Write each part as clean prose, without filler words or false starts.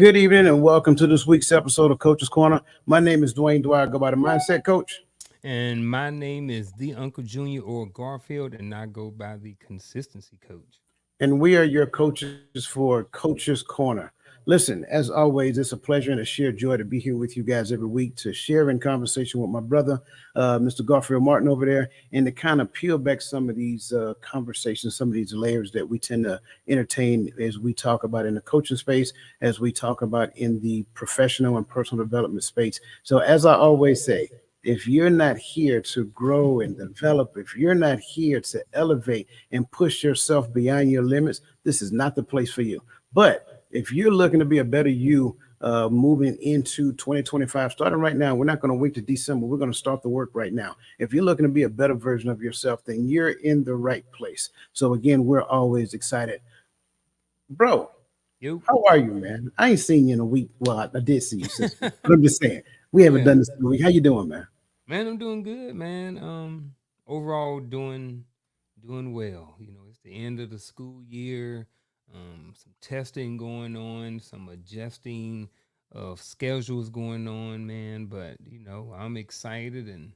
Good evening and welcome to this week's episode of Coach's Corner. My name is Dwayne. Dwyer, go by the Mindset Coach. And my name is the Uncle Junior or Garfield, and I go by the Consistency Coach. And we are your coaches for Coach's Corner. Listen, as always, it's a pleasure and a sheer joy to be here with you guys every week to share in conversation with my brother, Mr. Garfield Martin over there, and to kind of peel back some of these conversations, some of these layers that we tend to entertain as we talk about in the coaching space, as we talk about in the professional and personal development space. So, as I always say, if you're not here to grow and develop, if you're not here to elevate and push yourself beyond your limits, this is not the place for you. But if you're looking to be a better you moving into 2025, starting right now, we're not going to wait to December. We're going to start the work right now. If you're looking to be a better version of yourself, then you're in the right place. So, again, we're always excited. Bro, You? how are you, man? I ain't seen you in a week. Well, I did see you, sister. But I'm just saying, we haven't Yeah. done this in a week. How you doing, man? Man, I'm doing good, man. Overall doing well. It's the end of the school year. Some testing going on, some adjusting of schedules going on, man. But I'm excited and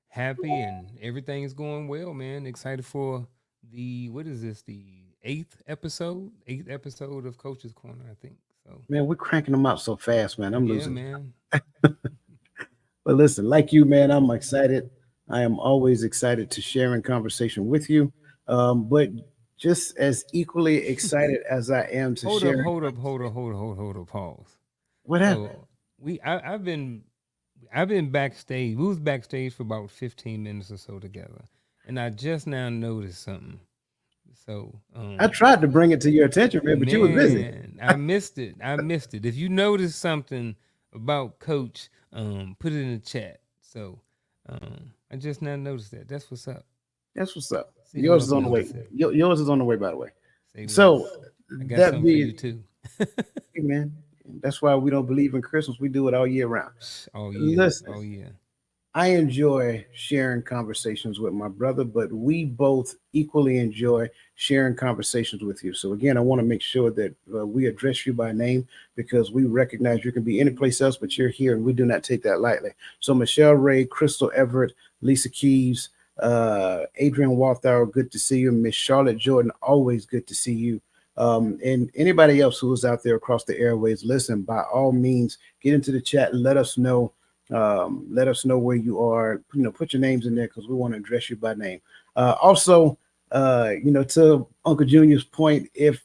happy, and everything's going well, man. Excited for the what is this? The eighth episode of Coach's Corner, I think. So Man, we're cranking them out so fast, man. I'm yeah, losing. man. But listen, like you, man, I'm excited. I am always excited to share in conversation with you. But just as equally excited as I am to Hold up, share, hold up, hold up, hold up, hold up, hold up, pause. what happened? So I've been backstage. We was backstage for about 15 minutes or so together. And I just now noticed something. So I tried to bring it to your attention, man, but you was busy. man, I missed it. I missed it. If you notice something about Coach, put it in the chat. So I just now noticed that. That's what's up. That's what's up. See who Yours else is on the way. noticed it. Yours is on the way, by the way. Say So less. I got that something for you being, too. hey, man, that's why we don't believe in Christmas. We do it all year round. Oh yeah. Listen, Oh yeah. I enjoy sharing conversations with my brother, but we both equally enjoy sharing conversations with you. So, again, I want to make sure that we address you by name because we recognize you can be any place else, but you're here and we do not take that lightly. So, Michelle Ray, Crystal Everett, Lisa Keys, Adrian Walthour, good to see you. Miss Charlotte Jordan, always good to see you. And anybody else who is out there across the airways, listen, by all means, get into the chat and let us know where you are. Put your names in there because we want to address you by name. Also, to Uncle Junior's point, if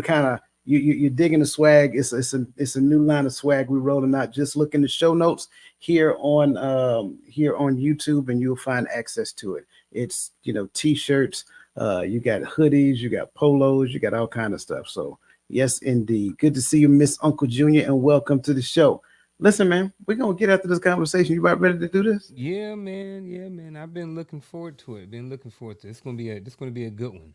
kind of you're digging the swag, it's a new line of swag we're rolling out. Just look in the show notes here on YouTube, and you'll find access to it. It's t-shirts, you got hoodies, you got polos, you got all kind of stuff. So yes, indeed, good to see you, Miss Uncle Junior, and welcome to the show. Listen, man, we're gonna get after this conversation. You about ready to do this? Yeah, man. Yeah, man. I've been looking forward to it. Been looking forward to it. It's gonna be a good one.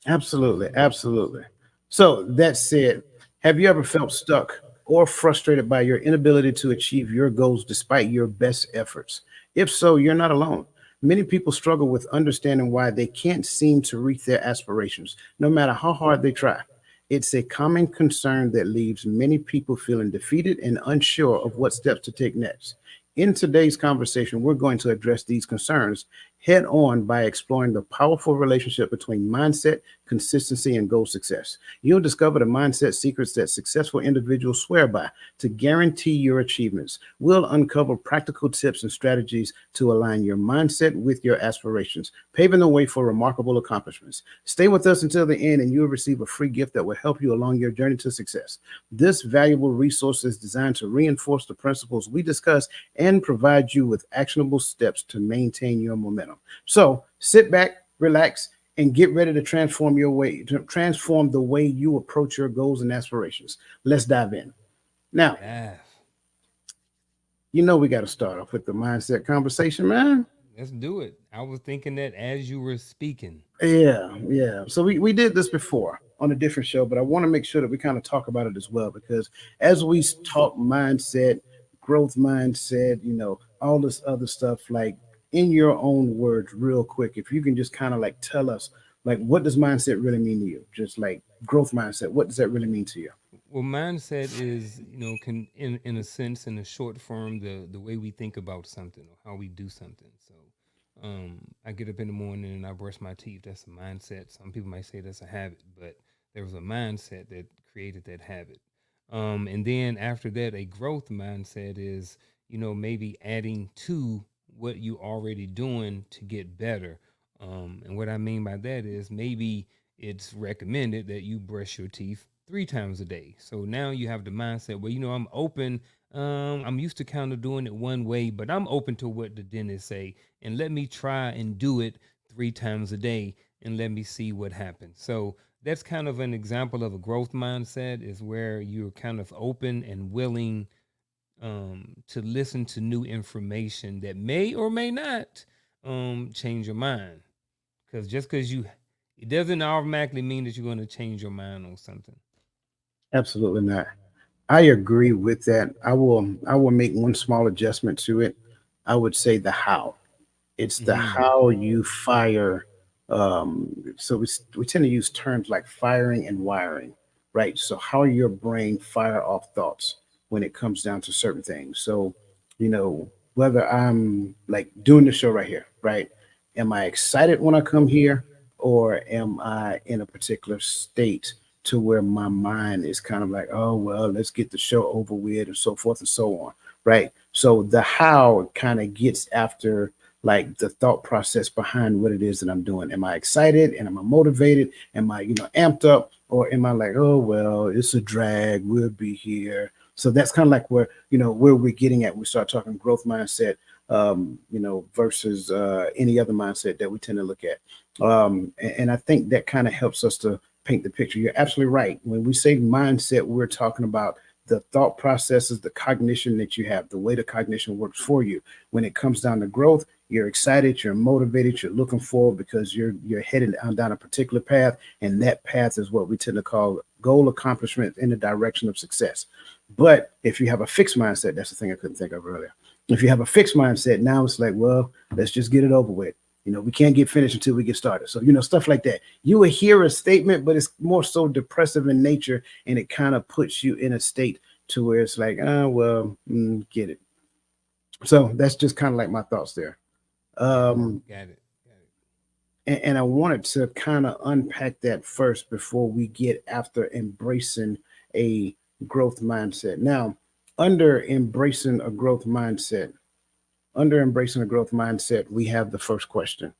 Absolutely, absolutely. So that said, have you ever felt stuck or frustrated by your inability to achieve your goals despite your best efforts? If so, you're not alone. Many people struggle with understanding why they can't seem to reach their aspirations, no matter how hard they try. It's a common concern that leaves many people feeling defeated and unsure of what steps to take next. In today's conversation, we're going to address these concerns head on by exploring the powerful relationship between mindset, consistency, and goal success. You'll discover the mindset secrets that successful individuals swear by to guarantee your achievements. We'll uncover practical tips and strategies to align your mindset with your aspirations, paving the way for remarkable accomplishments. Stay with us until the end, and you'll receive a free gift that will help you along your journey to success. This valuable resource is designed to reinforce the principles we discuss and provide you with actionable steps to maintain your momentum. So sit back, relax, and get ready to transform the way you approach your goals and aspirations. Let's dive in. Now, Yeah. we got to start off with the mindset conversation, man. Let's do it. I was thinking that as you were speaking. Yeah, yeah. So we did this before on a different show, but I want to make sure that we kind of talk about it as well because as we talk mindset, growth mindset, all this other stuff, like in your own words, real quick, if you can just kind of like tell us, like, what does mindset really mean to you? Just like growth mindset, what does that really mean to you? Well, mindset is, can in a sense, in a short form, the way we think about something or how we do something. So, I get up in the morning and I brush my teeth. That's a mindset. Some people might say that's a habit, but there was a mindset that created that habit. And then after that, a growth mindset is, maybe adding to what you already doing to get better. And what I mean by that is maybe it's recommended that you brush your teeth 3 times a day. So now you have the mindset where, I'm open. I'm used to kind of doing it one way, but I'm open to what the dentist say, and let me try and do it 3 times a day, and let me see what happens. So that's kind of an example of a growth mindset, is where you're kind of open and willing to listen to new information that may or may not change your mind. Because just because it doesn't automatically mean that you're going to change your mind on something. Absolutely not. I agree with that. I will make one small adjustment to it. I would say the how. It's the Mm-hmm. how you fire. So we tend to use terms like firing and wiring, right? So how your brain fire off thoughts when it comes down to certain things. So, whether I'm like doing the show right here, right? Am I excited when I come here, or am I in a particular state to where my mind is kind of like, oh well, let's get the show over with, and so forth and so on, right? So the how kind of gets after like the thought process behind what it is that I'm doing. Am I excited and am I motivated? Am I, amped up? Or am I like, oh well, it's a drag, we'll be here. So that's kind of like where we're getting at. We start talking growth mindset, versus any other mindset that we tend to look at. And I think that kind of helps us to paint the picture. You're absolutely right. When we say mindset, we're talking about the thought processes, the cognition that you have, the way the cognition works for you. When it comes down to growth, you're excited, you're motivated, you're looking forward because you're headed down a particular path, and that path is what we tend to call goal accomplishment in the direction of success. But if you have a fixed mindset, that's the thing I couldn't think of earlier. If you have a fixed mindset, now it's like, well, let's just get it over with. We can't get finished until we get started. So, stuff like that. You will hear a statement, but it's more so depressive in nature, and it kind of puts you in a state to where it's like, well, get it. So that's just kind of like my thoughts there. Yeah, Um, got it. Got it. and I wanted to kind of unpack that first before we get after embracing a growth mindset. Now, under embracing a growth mindset, under embracing a growth mindset, we have the first question.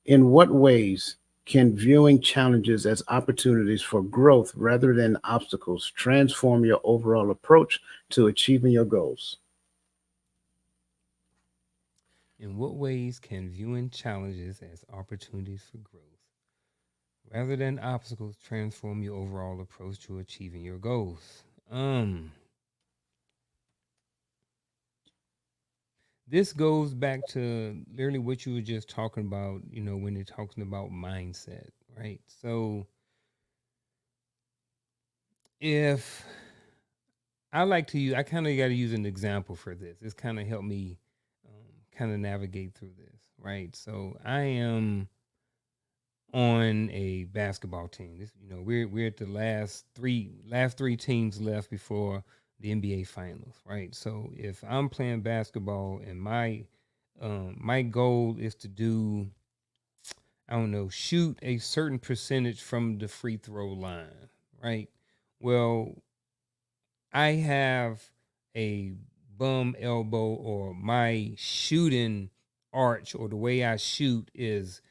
In what ways can viewing challenges as opportunities for growth rather than obstacles transform your overall approach to achieving your goals? In what ways can viewing challenges as opportunities for growth rather than obstacles transform your overall approach to achieving your goals? This goes back to literally what you were just talking about, when you're talking about mindset, right? So if I like to use, I kind of got to use an example for this. It's kind of helped me kind of navigate through this, right? So I am on a basketball team. This, we're at the last three teams left before the NBA finals, right? So if I'm playing basketball and my goal is to do, I don't know, shoot a certain percentage from the free throw line, right? Well, I have a bum elbow, or my shooting arch, or the way I shoot is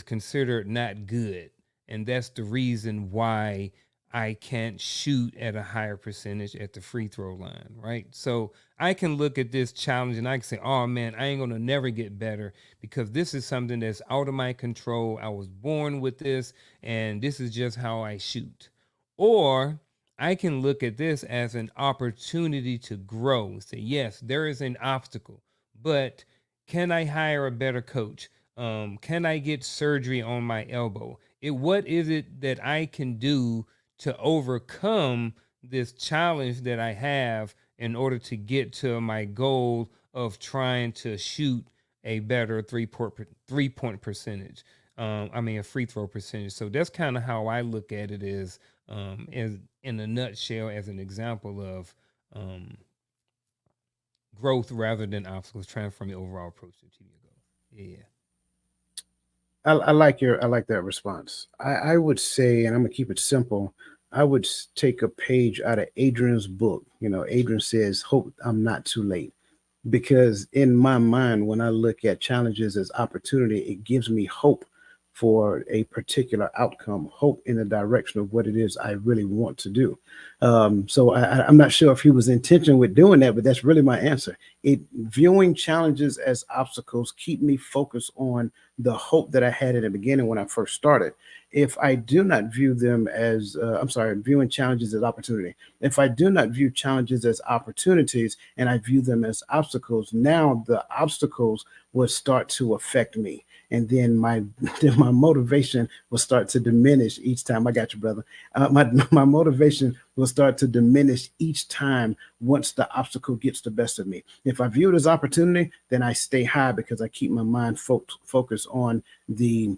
considered not good. And that's the reason why I can't shoot at a higher percentage at the free throw line, right? So I can look at this challenge and I can say, oh man, I ain't gonna never get better because this is something that's out of my control. I was born with this, and this is just how I shoot. Or I can look at this as an opportunity to grow. Say, yes, there is an obstacle, but can I hire a better coach? Can I get surgery on my elbow? What is it that I can do to overcome this challenge that I have in order to get to my goal of trying to shoot a better three point percentage? I mean, a free throw percentage. So that's kind of how I look at it, as in a nutshell, as an example of um, growth rather than obstacles, transform your overall approach to achieving your goals. Yeah. I like that response. I would say, and I'm gonna keep it simple. I would take a page out of Adrian's book. You know, Adrian says, "Hope I'm not too late." Because in my mind, when I look at challenges as opportunity, it gives me hope for a particular outcome, hope in the direction of what it is I really want to do. I'm not sure if he was intention with doing that, but that's really my answer. It viewing challenges as obstacles keep me focused on the hope that I had in the beginning when I first started. If I do not view them as, I'm sorry, viewing challenges as opportunity. If I do not view challenges as opportunities and I view them as obstacles, now the obstacles will start to affect me. And then my then my motivation will start to diminish each time. I got you, brother. My motivation will start to diminish each time once the obstacle gets the best of me. If I view it as opportunity, then I stay high because I keep my mind focused on the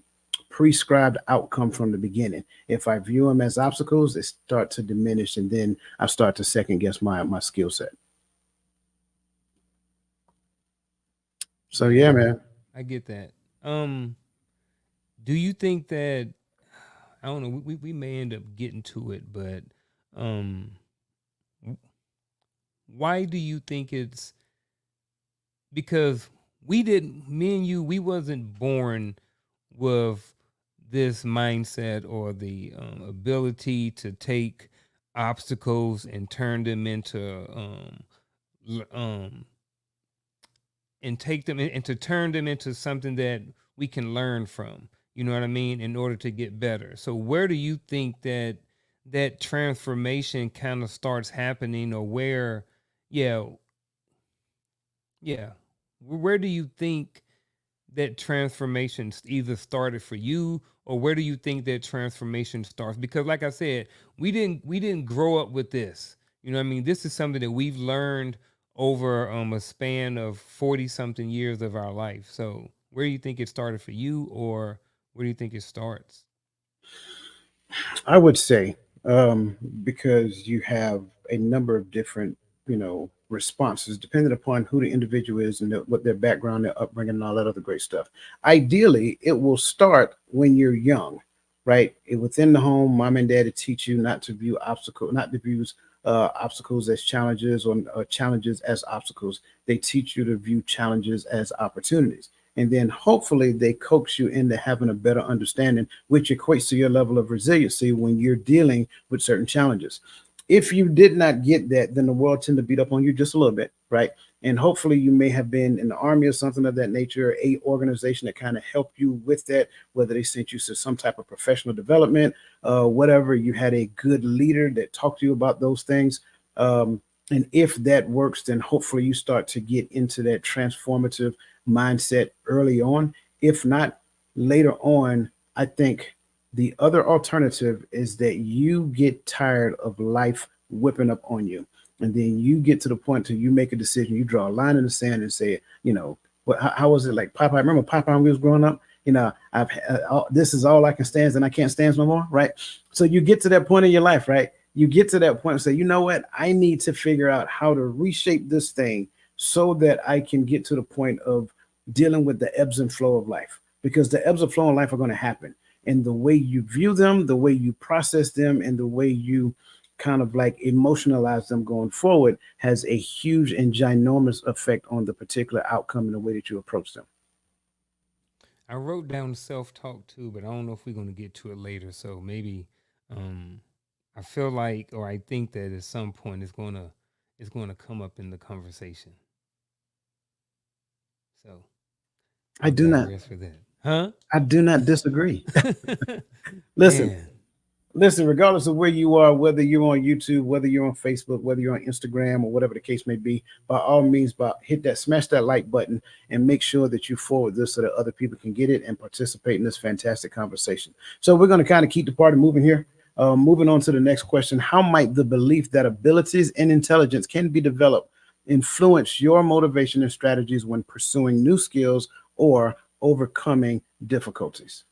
prescribed outcome from the beginning. If I view them as obstacles, they start to diminish, and then I start to second guess my skill set. So Yeah, yeah, man. I get that. Um, do you think that I don't know? We may end up getting to it, but um, why do you think it's because we didn't? Me and you, we wasn't born with this mindset or the ability to take obstacles and turn them into l- um and take them and to turn them into something that we can learn from. You know what I mean? In order to get better. So where do you think that that transformation kind of starts happening, or where, yeah, yeah, where do you think that transformation either started for you, or where do you think that transformation starts? Because like I said, we didn't grow up with this. You know what I mean? This is something that we've learned over a span of 40 something years of our life. So where do you think it started for you, or where do you think it starts? I would say because you have a number of different, responses depending upon who the individual is and what their background, their upbringing, and all that other great stuff. Ideally, it will start when you're young, right? Within the home, mom and daddy teach you not to view obstacles as challenges or challenges as obstacles. They teach you to view challenges as opportunities. And then hopefully they coax you into having a better understanding, which equates to your level of resiliency when you're dealing with certain challenges. If you did not get that, then the world tend to beat up on you just a little bit, right? And hopefully you may have been in the army or something of that nature, a organization that kind of helped you with that, whether they sent you to some type of professional development, whatever. You had a good leader that talked to you about those things. And if that works, then hopefully you start to get into that transformative mindset early on. If not, later on, I think the other alternative is that you get tired of life whipping up on you. And then you get to the point till you make a decision, you draw a line in the sand and say, how was it like Popeye? Remember Popeye when we was growing up? This is all I can stand and I can't stand no more, right? So you get to that point in your life, right? You get to that point and say, you know what? I need to figure out how to reshape this thing so that I can get to the point of dealing with the ebbs and flow of life, because the ebbs and flow in life are going to happen. And the way you view them, the way you process them, and the way you kind of like emotionalize them going forward has a huge and ginormous effect on the particular outcome and the way that you approach them. I wrote down self talk too, but I don't know if we're going to get to it later. So maybe um, I feel like, or I think that at some point it's going to come up in the conversation. So I I'll do not, digress for that. Huh? I do not disagree. Listen, Man, listen, regardless of where you are, whether you're on YouTube, whether you're on Facebook, whether you're on Instagram, or whatever the case may be, by all means, hit that, smash that like button, and make sure that you forward this so that other people can get it and participate in this fantastic conversation. So we're going to kind of keep the party moving here. Moving on to the next question: how might the belief that abilities and intelligence can be developed influence your motivation and strategies when pursuing new skills or overcoming difficulties?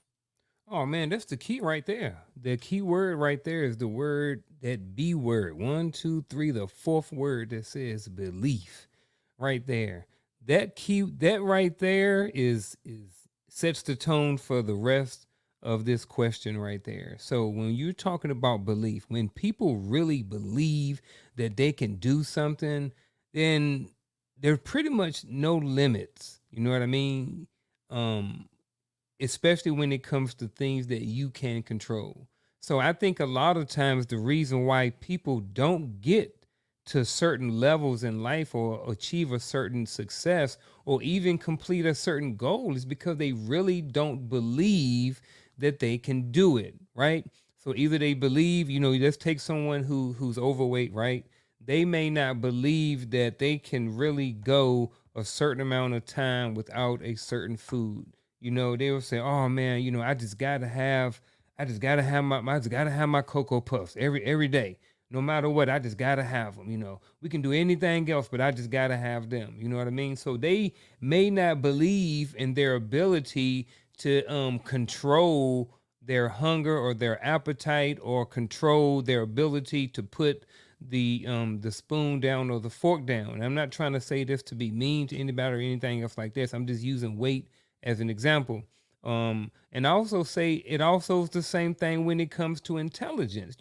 Oh man, that's the key right there. The key word right there is the word, that B word. One, two, three, the fourth word that says belief. Right there. That right there is sets the tone for the rest of this question right there. So when you're talking about belief, when people really believe that they can do something, then there's pretty much no limits. You know what I mean? Um, Especially when it comes to things that you can control. So I think a lot of times the reason why people don't get to certain levels in life or achieve a certain success or even complete a certain goal is because they really don't believe that they can do it, right? So either they believe, let's take someone who's overweight, right? They may not believe that they can really go a certain amount of time without a certain food. They will say, "Oh man, I just gotta have I just gotta have my cocoa puffs every day, no matter what. I just gotta have them. We can do anything else, but I just gotta have them. You know what I mean? So they may not believe in their ability to control their hunger or their appetite or control their ability to put the spoon down or the fork down. And I'm not trying to say this to be mean to anybody or anything else like this. I'm just using weight as an example. And I also say it also is the same thing when it comes to intelligence.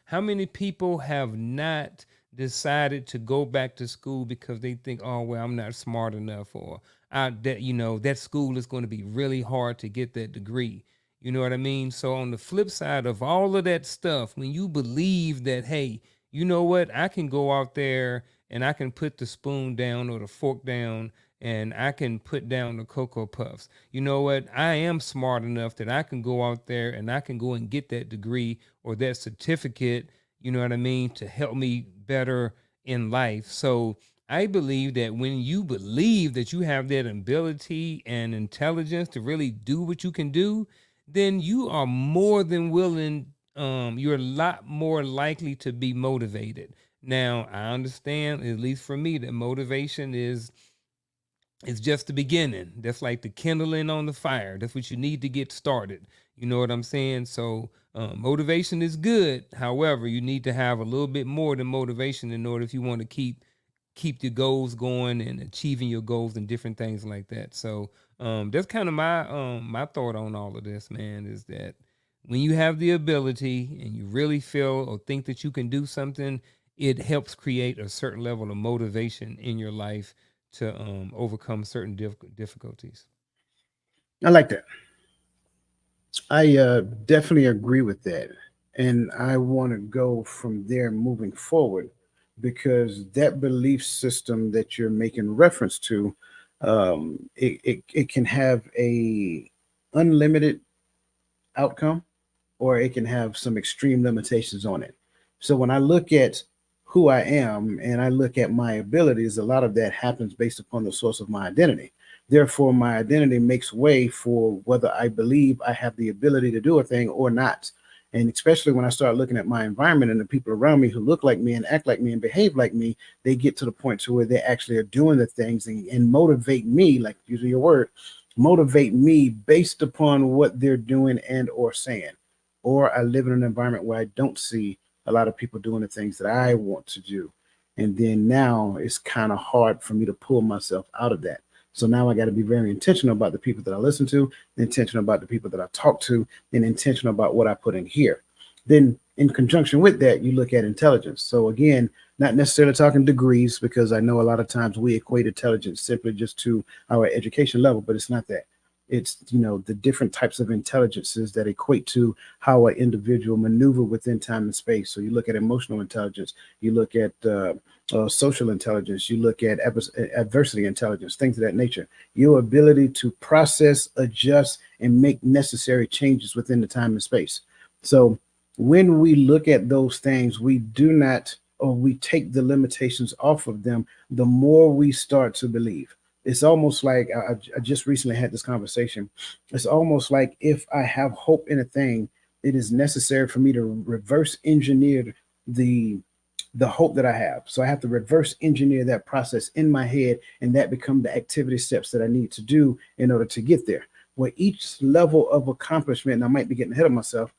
How many people have not decided to go back to school because they think, oh well, I'm not smart enough, or that school is going to be really hard to get that degree. You know what I mean? So on the flip side of all of that stuff, when you believe that, hey, you know what, I can go out there and I can put the spoon down or the fork down and I can put down the cocoa puffs. You know what? I am smart enough that I can go out there and I can go and get that degree or that certificate, you know what I mean, to help me better in life. So I believe that when you believe that you have that ability and intelligence to really do what you can do, then you are more than willing, you're a lot more likely to be motivated. Now, I understand, at least for me, that motivation is it's just the beginning. That's like the kindling on the fire. That's what you need to get started. You know what I'm saying? So motivation is good. However, you need to have a little bit more than motivation in order if you want to keep your goals going and achieving your goals and different things like that. So that's kind of my thought on all of this, man, is that when you have the ability and you really feel or think that you can do something, it helps create a certain level of motivation in your life to overcome certain difficulties. I like that. I definitely agree with that. And I want to go from there moving forward because that belief system that you're making reference to, it can have a unlimited outcome or it can have some extreme limitations on it. So when I look at who I am and I look at my abilities, a lot of that happens based upon the source of my identity. Therefore, my identity makes way for whether I believe I have the ability to do a thing or not. And especially when I start looking at my environment and the people around me who look like me and act like me and behave like me, they get to the point to where they actually are doing the things and motivate me, like using your word, motivate me based upon what they're doing and or saying. Or I live in an environment where I don't see a lot of people doing the things that I want to do. And then now it's kind of hard for me to pull myself out of that. So now I got to be very intentional about the people that I listen to, intentional about the people that I talk to, and intentional about what I put in here. Then, in conjunction with that, you look at intelligence. So, again, not necessarily talking degrees, because I know a lot of times we equate intelligence simply just to our education level, but it's not that. It's the different types of intelligences that equate to how an individual maneuver within time and space. So you look at emotional intelligence, you look at social intelligence, you look at adversity intelligence, things of that nature. Your ability to process, adjust, and make necessary changes within the time and space. So when we look at those things, we do not, or we take the limitations off of them, the more we start to believe. It's almost like I just recently had this conversation. It's almost like if I have hope in a thing, it is necessary for me to reverse engineer the the hope that I have. So I have to reverse engineer that process in my head, and that become the activity steps that I need to do in order to get there. where each level of accomplishment, and I might be getting ahead of myself,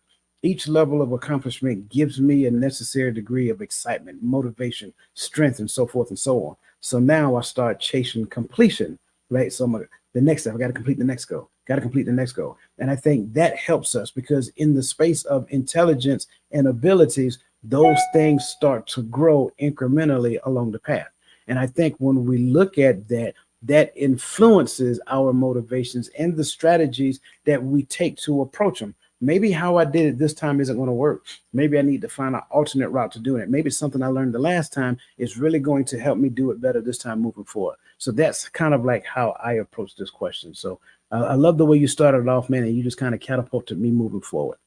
each level of accomplishment gives me a necessary degree of excitement, motivation, strength, and so forth and so on. So now I start chasing completion, right? So I'm like, the next step, I got to complete the next goal, got to complete the next goal. And I think that helps us because in the space of intelligence and abilities, those things start to grow incrementally along the path. And I think when we look at that, that influences our motivations and the strategies that we take to approach them. Maybe how I did it this time isn't going to work. Maybe I need to find an alternate route to doing it. Maybe something I learned the last time is really going to help me do it better this time moving forward. So that's kind of like how I approach this question. So I love the way you started off, man, and you just kind of catapulted me moving forward.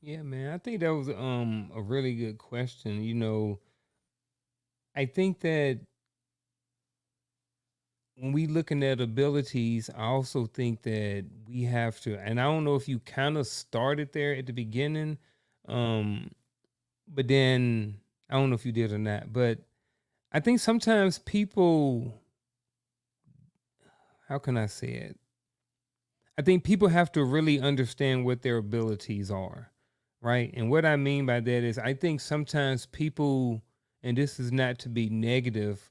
Yeah, man. I think that was a really good question. I think that when we looking at abilities, I also think that we have to, and I don't know if you kind of started there at the beginning, um, but then I don't know if you did or not, but I think sometimes people, how can I say it? I think people have to really understand what their abilities are, right? And what I mean by that is, I think sometimes people, and this is not to be negative,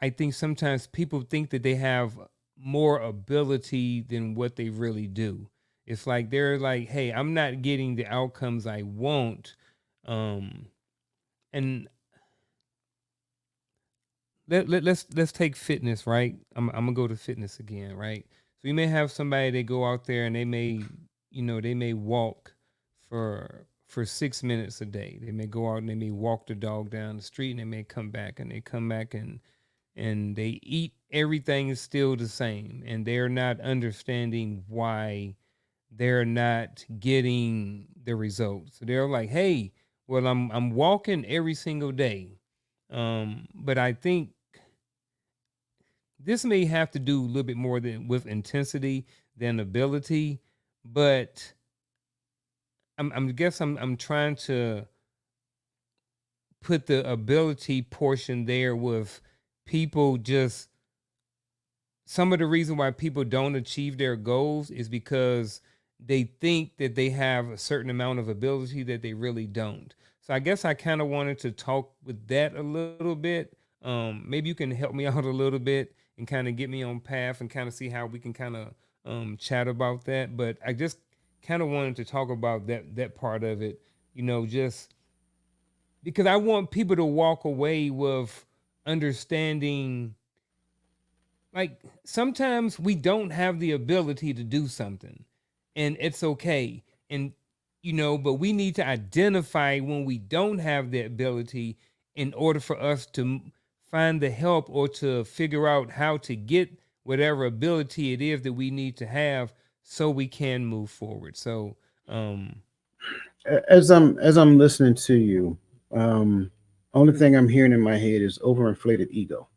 I think sometimes people think that they have more ability than what they really do. It's like they're like, "Hey, I'm not getting the outcomes I want," um, and let's take fitness, right? I'm gonna go to fitness again, right? So you may have somebody they go out there and they may, they may walk for 6 minutes a day. They may go out and they may walk the dog down the street and they may come back and they come back and they eat everything is still the same and they're not understanding why they're not getting the results. So they're like, hey, well, I'm walking every single day. But I think this may have to do a little bit more than with intensity than ability, but I'm trying to put the ability portion there with people just some of the reason why people don't achieve their goals is because they think that they have a certain amount of ability that they really don't. So I guess I kind of wanted to talk with that a little bit. Maybe you can help me out a little bit and kind of get me on path and kind of see how we can kind of chat about that. But I just kind of wanted to talk about that part of it. Just because I want people to walk away with understanding like sometimes we don't have the ability to do something and it's okay and but we need to identify when we don't have the ability in order for us to find the help or to figure out how to get whatever ability it is that we need to have so we can move forward. So um As I'm listening to you, only thing I'm hearing in my head is overinflated ego.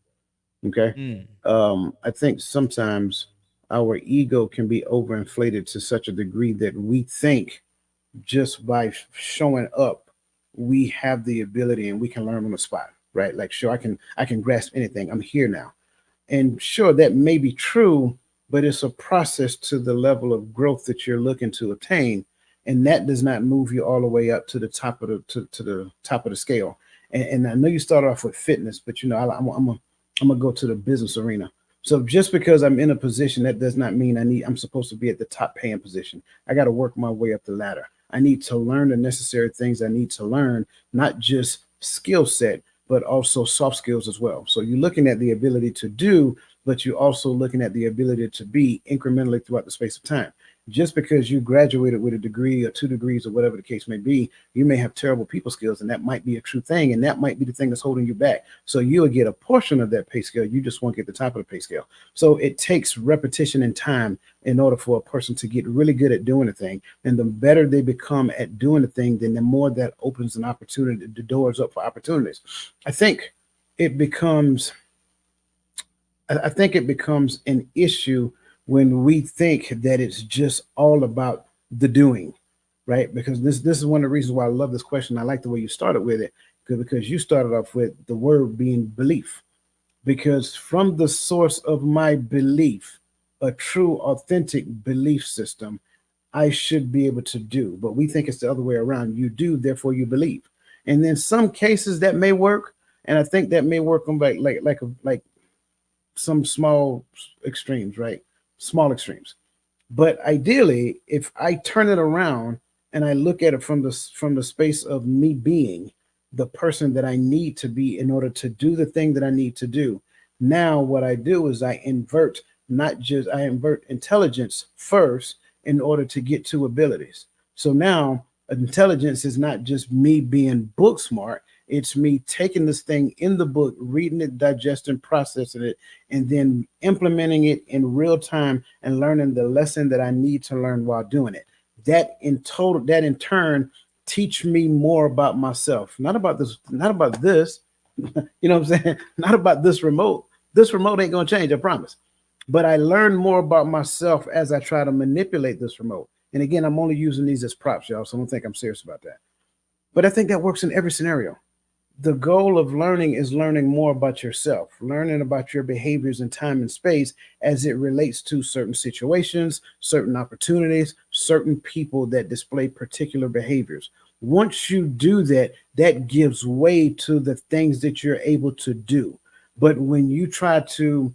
Okay. mm, I think sometimes our ego can be overinflated to such a degree that we think just by showing up, we have the ability and we can learn on the spot, right? Like, sure, I can grasp anything. I'm here now. And sure, that may be true, but it's a process to the level of growth that you're looking to attain. And that does not move you all the way up to the top of to the top of the scale. And I know you started off with fitness, but I'm gonna go to the business arena. So just because I'm in a position, that does not mean I'm supposed to be at the top paying position. I got to work my way up the ladder. I need to learn the necessary things I need to learn, not just skill set, but also soft skills as well. So you're looking at the ability to do, but you're also looking at the ability to be incrementally throughout the space of time. Just because you graduated with a degree or 2 degrees or whatever the case may be, you may have terrible people skills, and that might be a true thing, and that might be the thing that's holding you back. So you'll get a portion of that pay scale. You just won't get the top of the pay scale. So it takes repetition and time in order for a person to get really good at doing a thing. And the better they become at doing the thing, then the more that opens an opportunity, the doors up for opportunities. I think it becomes I think it becomes an issue when we think that it's just all about the doing, right? Because this is one of the reasons why I love this question. I like the way you started with it because you started off with the word being belief. Because from the source of my belief a true, authentic belief system, I should be able to do. But we think it's the other way around. You do, therefore you believe. And then some cases that may work, and I think that may work on like some small extremes, right? Small extremes. But ideally, if I turn it around and I look at it from the space of me being the person that I need to be in order to do the thing that I need to do, now what I do is I invert intelligence first in order to get to abilities. So now intelligence is not just me being book smart, it's me taking this thing in the book, reading it, digesting, processing it, and then implementing it in real time and learning the lesson that I need to learn while doing it. That in turn teach me more about myself. Not about this, you know what I'm saying? Not about this remote. This remote ain't gonna change, I promise. But I learn more about myself as I try to manipulate this remote. And again, I'm only using these as props, y'all, so don't think I'm serious about that. But I think that works in every scenario. The goal of learning is learning more about yourself, learning about your behaviors in time and space as it relates to certain situations, certain opportunities, certain people that display particular behaviors. Once you do that, that gives way to the things that you're able to do. But when you try to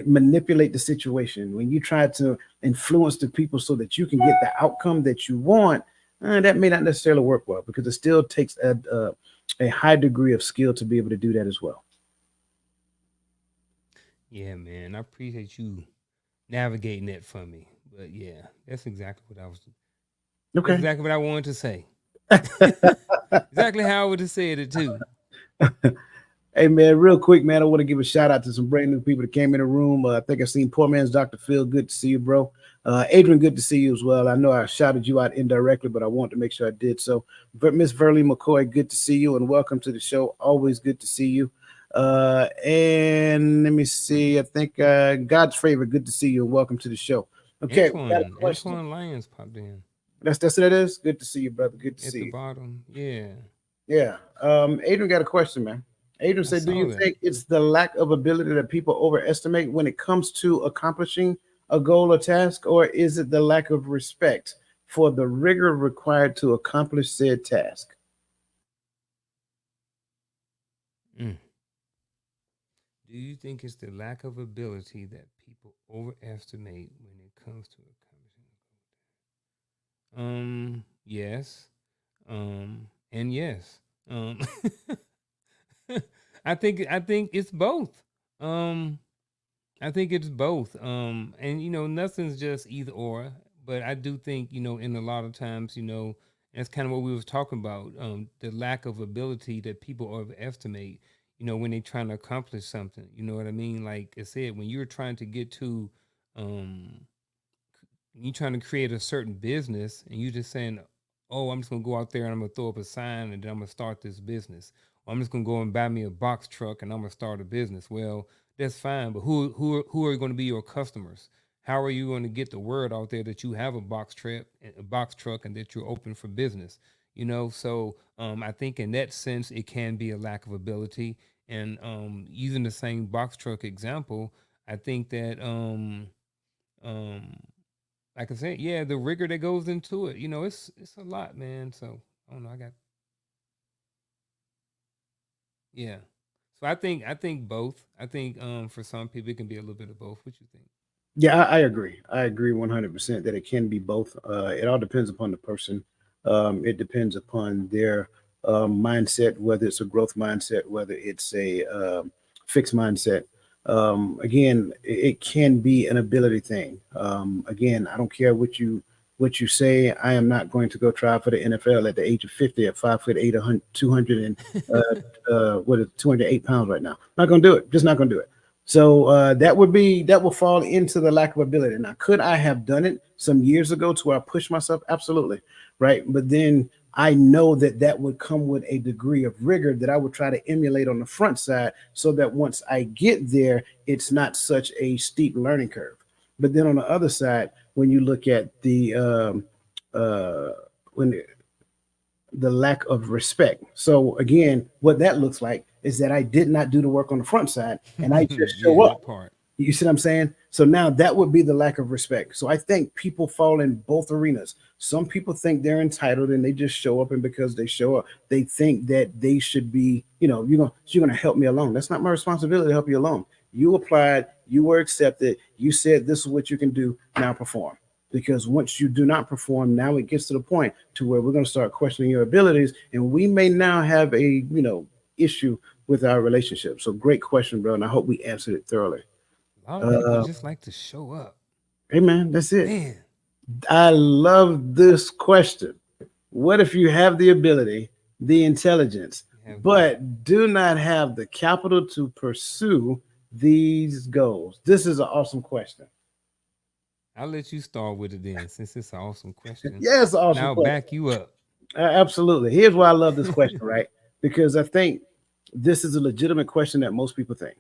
manipulate the situation, when you try to influence the people so that you can get the outcome that you want, that may not necessarily work well because it still takes a high degree of skill to be able to do that as well. Yeah, man. I appreciate you navigating that for me. But yeah, that's exactly what I was. That's Okay. exactly what I wanted to say. Exactly how I would have said it too. Hey man, real quick, man, I want to give a shout out to some brand new people that came in the room. I think I seen Poor Man's Dr. Phil. Good to see you, bro. Adrian, good to see you as well. I know I shouted you out indirectly, but I want to make sure I did. So, Miss Verly McCoy, good to see you and welcome to the show. Always good to see you. And let me see. I think God's favor, good to see you and welcome to the show. Okay, we got a question. Antoine Lyons popped in That's what it is. Good to see you, brother. Good to at see the you. bottom. Yeah, Yeah. Adrian got a question, man. Adrian I said, "Do saw you that. think it's the lack of ability that people overestimate when it comes to accomplishing a goal or task, or is it the lack of respect for the rigor required to accomplish said task?" Mm. Do you think it's the lack of ability that people overestimate when it comes to accomplishing? Yes. And yes. Um, I think it's both. Um, I think it's both. And nothing's just either or. But I do think in a lot of times, that's kind of what we was talking about. The lack of ability that people overestimate. When they're trying to accomplish something. You know what I mean? Like I said, when you're trying to get to, um, you trying to create a certain business and you just saying, "Oh, I'm just gonna go out there and I'm gonna throw up a sign and then I'm gonna start this business. Or I'm just gonna go and buy me a box truck and I'm gonna start a business." Well, that's fine, but who are going to be your customers? How are you going to get the word out there that you have a box truck, and that you're open for business? So I think in that sense, it can be a lack of ability. And using the same box truck example, I think that um, like I said, yeah, the rigor that goes into it, it's a lot, man. So I don't know. Yeah. So I think both. I think for some people it can be a little bit of both. What you think? Yeah, I agree. I agree 100% that it can be both. It all depends upon the person. It depends upon their mindset, whether it's a growth mindset, whether it's a fixed mindset. Again, it can be an ability thing. Again, I don't care what you say. I am not going to go try for the NFL at the age of 50 at 5 foot 8, 200 and what is 208 pounds right now. Not going to do it. Just not going to do it. So that will fall into the lack of ability. Now, could I have done it some years ago to where I pushed myself? Absolutely, right. But then I know that that would come with a degree of rigor that I would try to emulate on the front side, so that once I get there, it's not such a steep learning curve. But then on the other side, when you look at uh, when the lack of respect. So again, what that looks like is that I did not do the work on the front side, and I just show Yeah, up. that part. You see what I'm saying? So now that would be the lack of respect. So I think people fall in both arenas. Some people think they're entitled and they just show up, and because they show up, they think that they should be, you're gonna help me along. That's not my responsibility to help you along. You applied, you were accepted, you said this is what you can do, now perform. Because once you do not perform, now it gets to the point to where we're going to start questioning your abilities, and we may now have a issue with our relationship. So great question, bro, and I hope we answered it thoroughly. A lot of people Uh, just like to show up. hey man, that's it. Man, I love this question. What if you have the ability, the intelligence, you have the but do not have the capital to pursue these goals? This is an awesome question. I'll let you start with it then, since it's an awesome question. Yeah, it's an And awesome I'll question. back you up. Absolutely. Here's why I love this question, right? Because I think this is a legitimate question that most people think.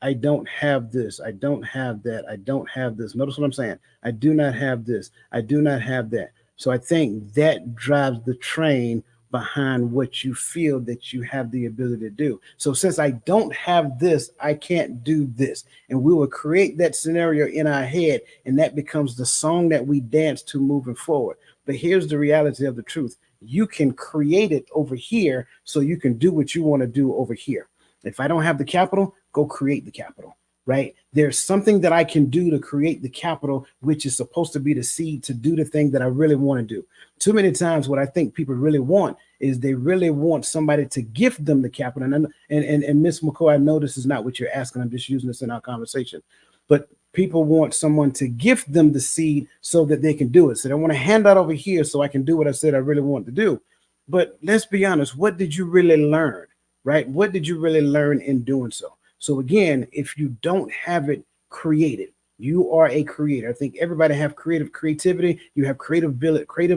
I don't have this. I don't have that. I don't have this. Notice what I'm saying. I do not have this. I do not have that. So I think that drives the train behind what you feel that you have the ability to do. So since I don't have this, I can't do this. And we will create that scenario in our head, and that becomes the song that we dance to moving forward. But here's the reality of the truth: you can create it over here so you can do what you want to do over here. If I don't have the capital, go create the capital, right? There's something that I can do to create the capital, which is supposed to be the seed to do the thing that I really want to do. Too many times, what I think people really want is they really want somebody to gift them the capital. And Miss McCoy, I know this is not what you're asking. I'm just using this in our conversation. But people want someone to gift them the seed so that they can do it. So they want to hand that over here so I can do what I said I really want to do. But let's be honest, what did you really learn, right? What did you really learn in doing so? So again, if you don't have it created, you are a creator. I think everybody have creativity. You have creative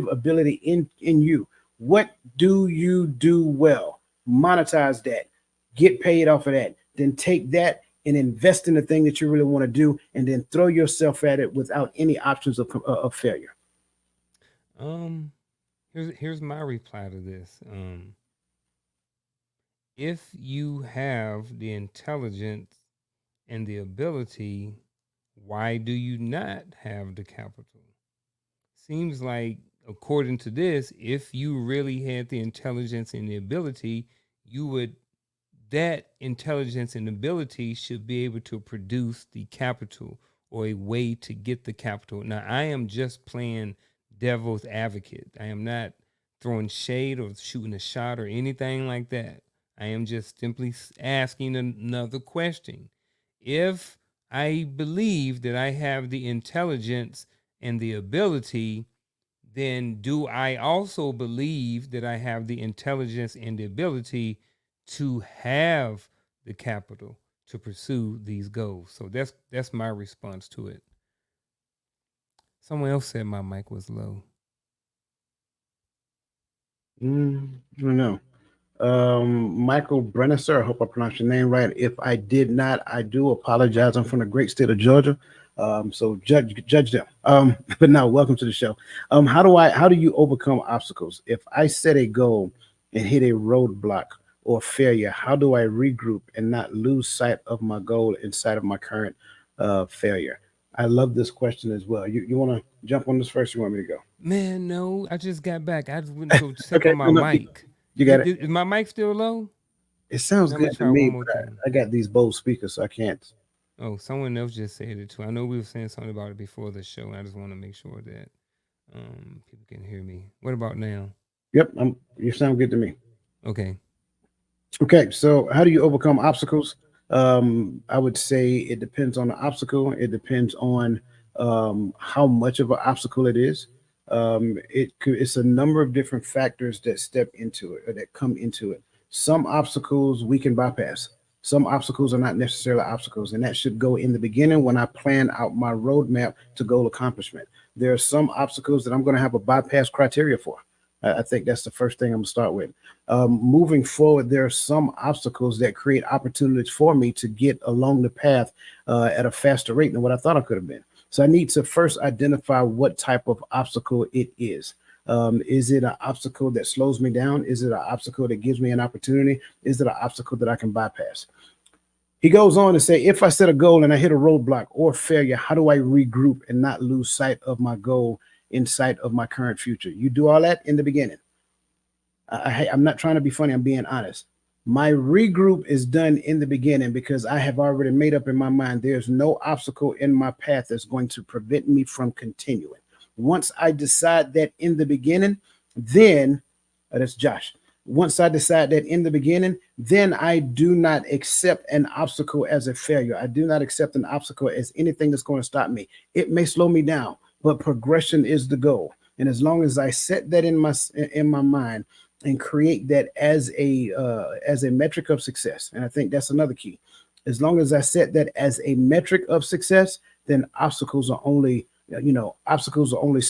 ability in you. What do you do well? Monetize that. Get paid off of that. Then take that and invest in the thing that you really want to do, and then throw yourself at it without any options of failure. Um, here's my reply to this. If you have the intelligence and the ability, why do you not have the capital? Seems like, according to this, if you really had the intelligence and the ability, you would, that intelligence and ability should be able to produce the capital or a way to get the capital. Now, I am just playing devil's advocate. I am not throwing shade or shooting a shot or anything like that. I am just simply asking another question. If I believe that I have the intelligence and the ability, then do I also believe that I have the intelligence and the ability to have the capital to pursue these goals? So that's my response to it. Someone else said my mic was low. I don't know. Michael Brennesser, I hope I pronounced your name right. If I did not, I do apologize. I'm from the great state of Georgia, so judge them. But now, welcome to the show. How do you overcome obstacles? If I set a goal and hit a roadblock or failure, how do I regroup and not lose sight of my goal inside of my current failure? I love this question as well. You want to jump on this first? Or you want me to go? Man, no, I just got back. I just went to go check Okay, on my no, no, mic. you got it. Is my mic still low? It sounds I'm gonna good to try one me, more but time. I got these Bose speakers, so I can't. Oh, someone else just said it too. I know we were saying something about it before the show, and I just want to make sure that people can hear me. What about now? Yep, you sound good to me. Okay. Okay, so how do you overcome obstacles? I would say it depends on the obstacle. It depends on how much of an obstacle it is. It's a number of different factors that step into it or that come into it. Some obstacles we can bypass. Some obstacles are not necessarily obstacles, and that should go in the beginning when I plan out my roadmap to goal accomplishment. There are some obstacles that I'm going to have a bypass criteria for. I think that's the first thing I'm going to start with. Moving forward, there are some obstacles that create opportunities for me to get along the path at a faster rate than what I thought I could have been. So I need to first identify what type of obstacle it is. Is it an obstacle that slows me down? Is it an obstacle that gives me an opportunity? Is it an obstacle that I can bypass? He goes on to say, if I set a goal and I hit a roadblock or failure, how do I regroup and not lose sight of my goal in sight of my current future? You do all that in the beginning. I'm not trying to be funny. I'm being honest. My regroup is done in the beginning because I have already made up in my mind there's no obstacle in my path that's going to prevent me from continuing. Once I decide that in the beginning, then that's Josh. Once I decide that in the beginning, then I do not accept an obstacle as a failure. I do not accept an obstacle as anything that's going to stop me. It may slow me down, but progression is the goal. And as long as I set that in my mind, and create that as a metric of success. And I think that's another key. As long as I set that as a metric of success, then obstacles are only obstacles are only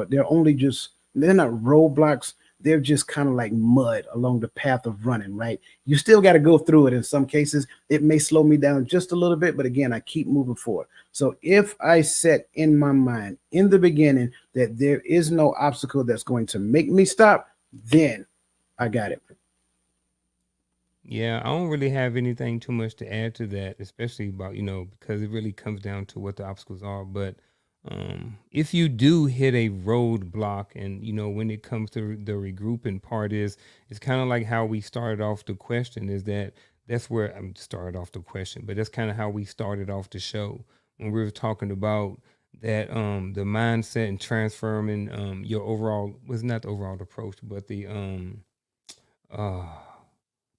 they're only just they're not roadblocks. They're just kind of like mud along the path of running, right? You still got to go through it in some cases. It may slow me down just a little bit, but again, I keep moving forward. So if I set in my mind in the beginning that there is no obstacle that's going to make me stop, then I got it. Yeah, I don't really have anything too much to add to that, especially about, because it really comes down to what the obstacles are. But if you do hit a roadblock, and when it comes to the regrouping part, it's kind of like how we started off the question. Is that that's where I'm started off the question, but that's kind of how we started off the show when we were talking about that the mindset and transforming your overall was not the overall approach, but uh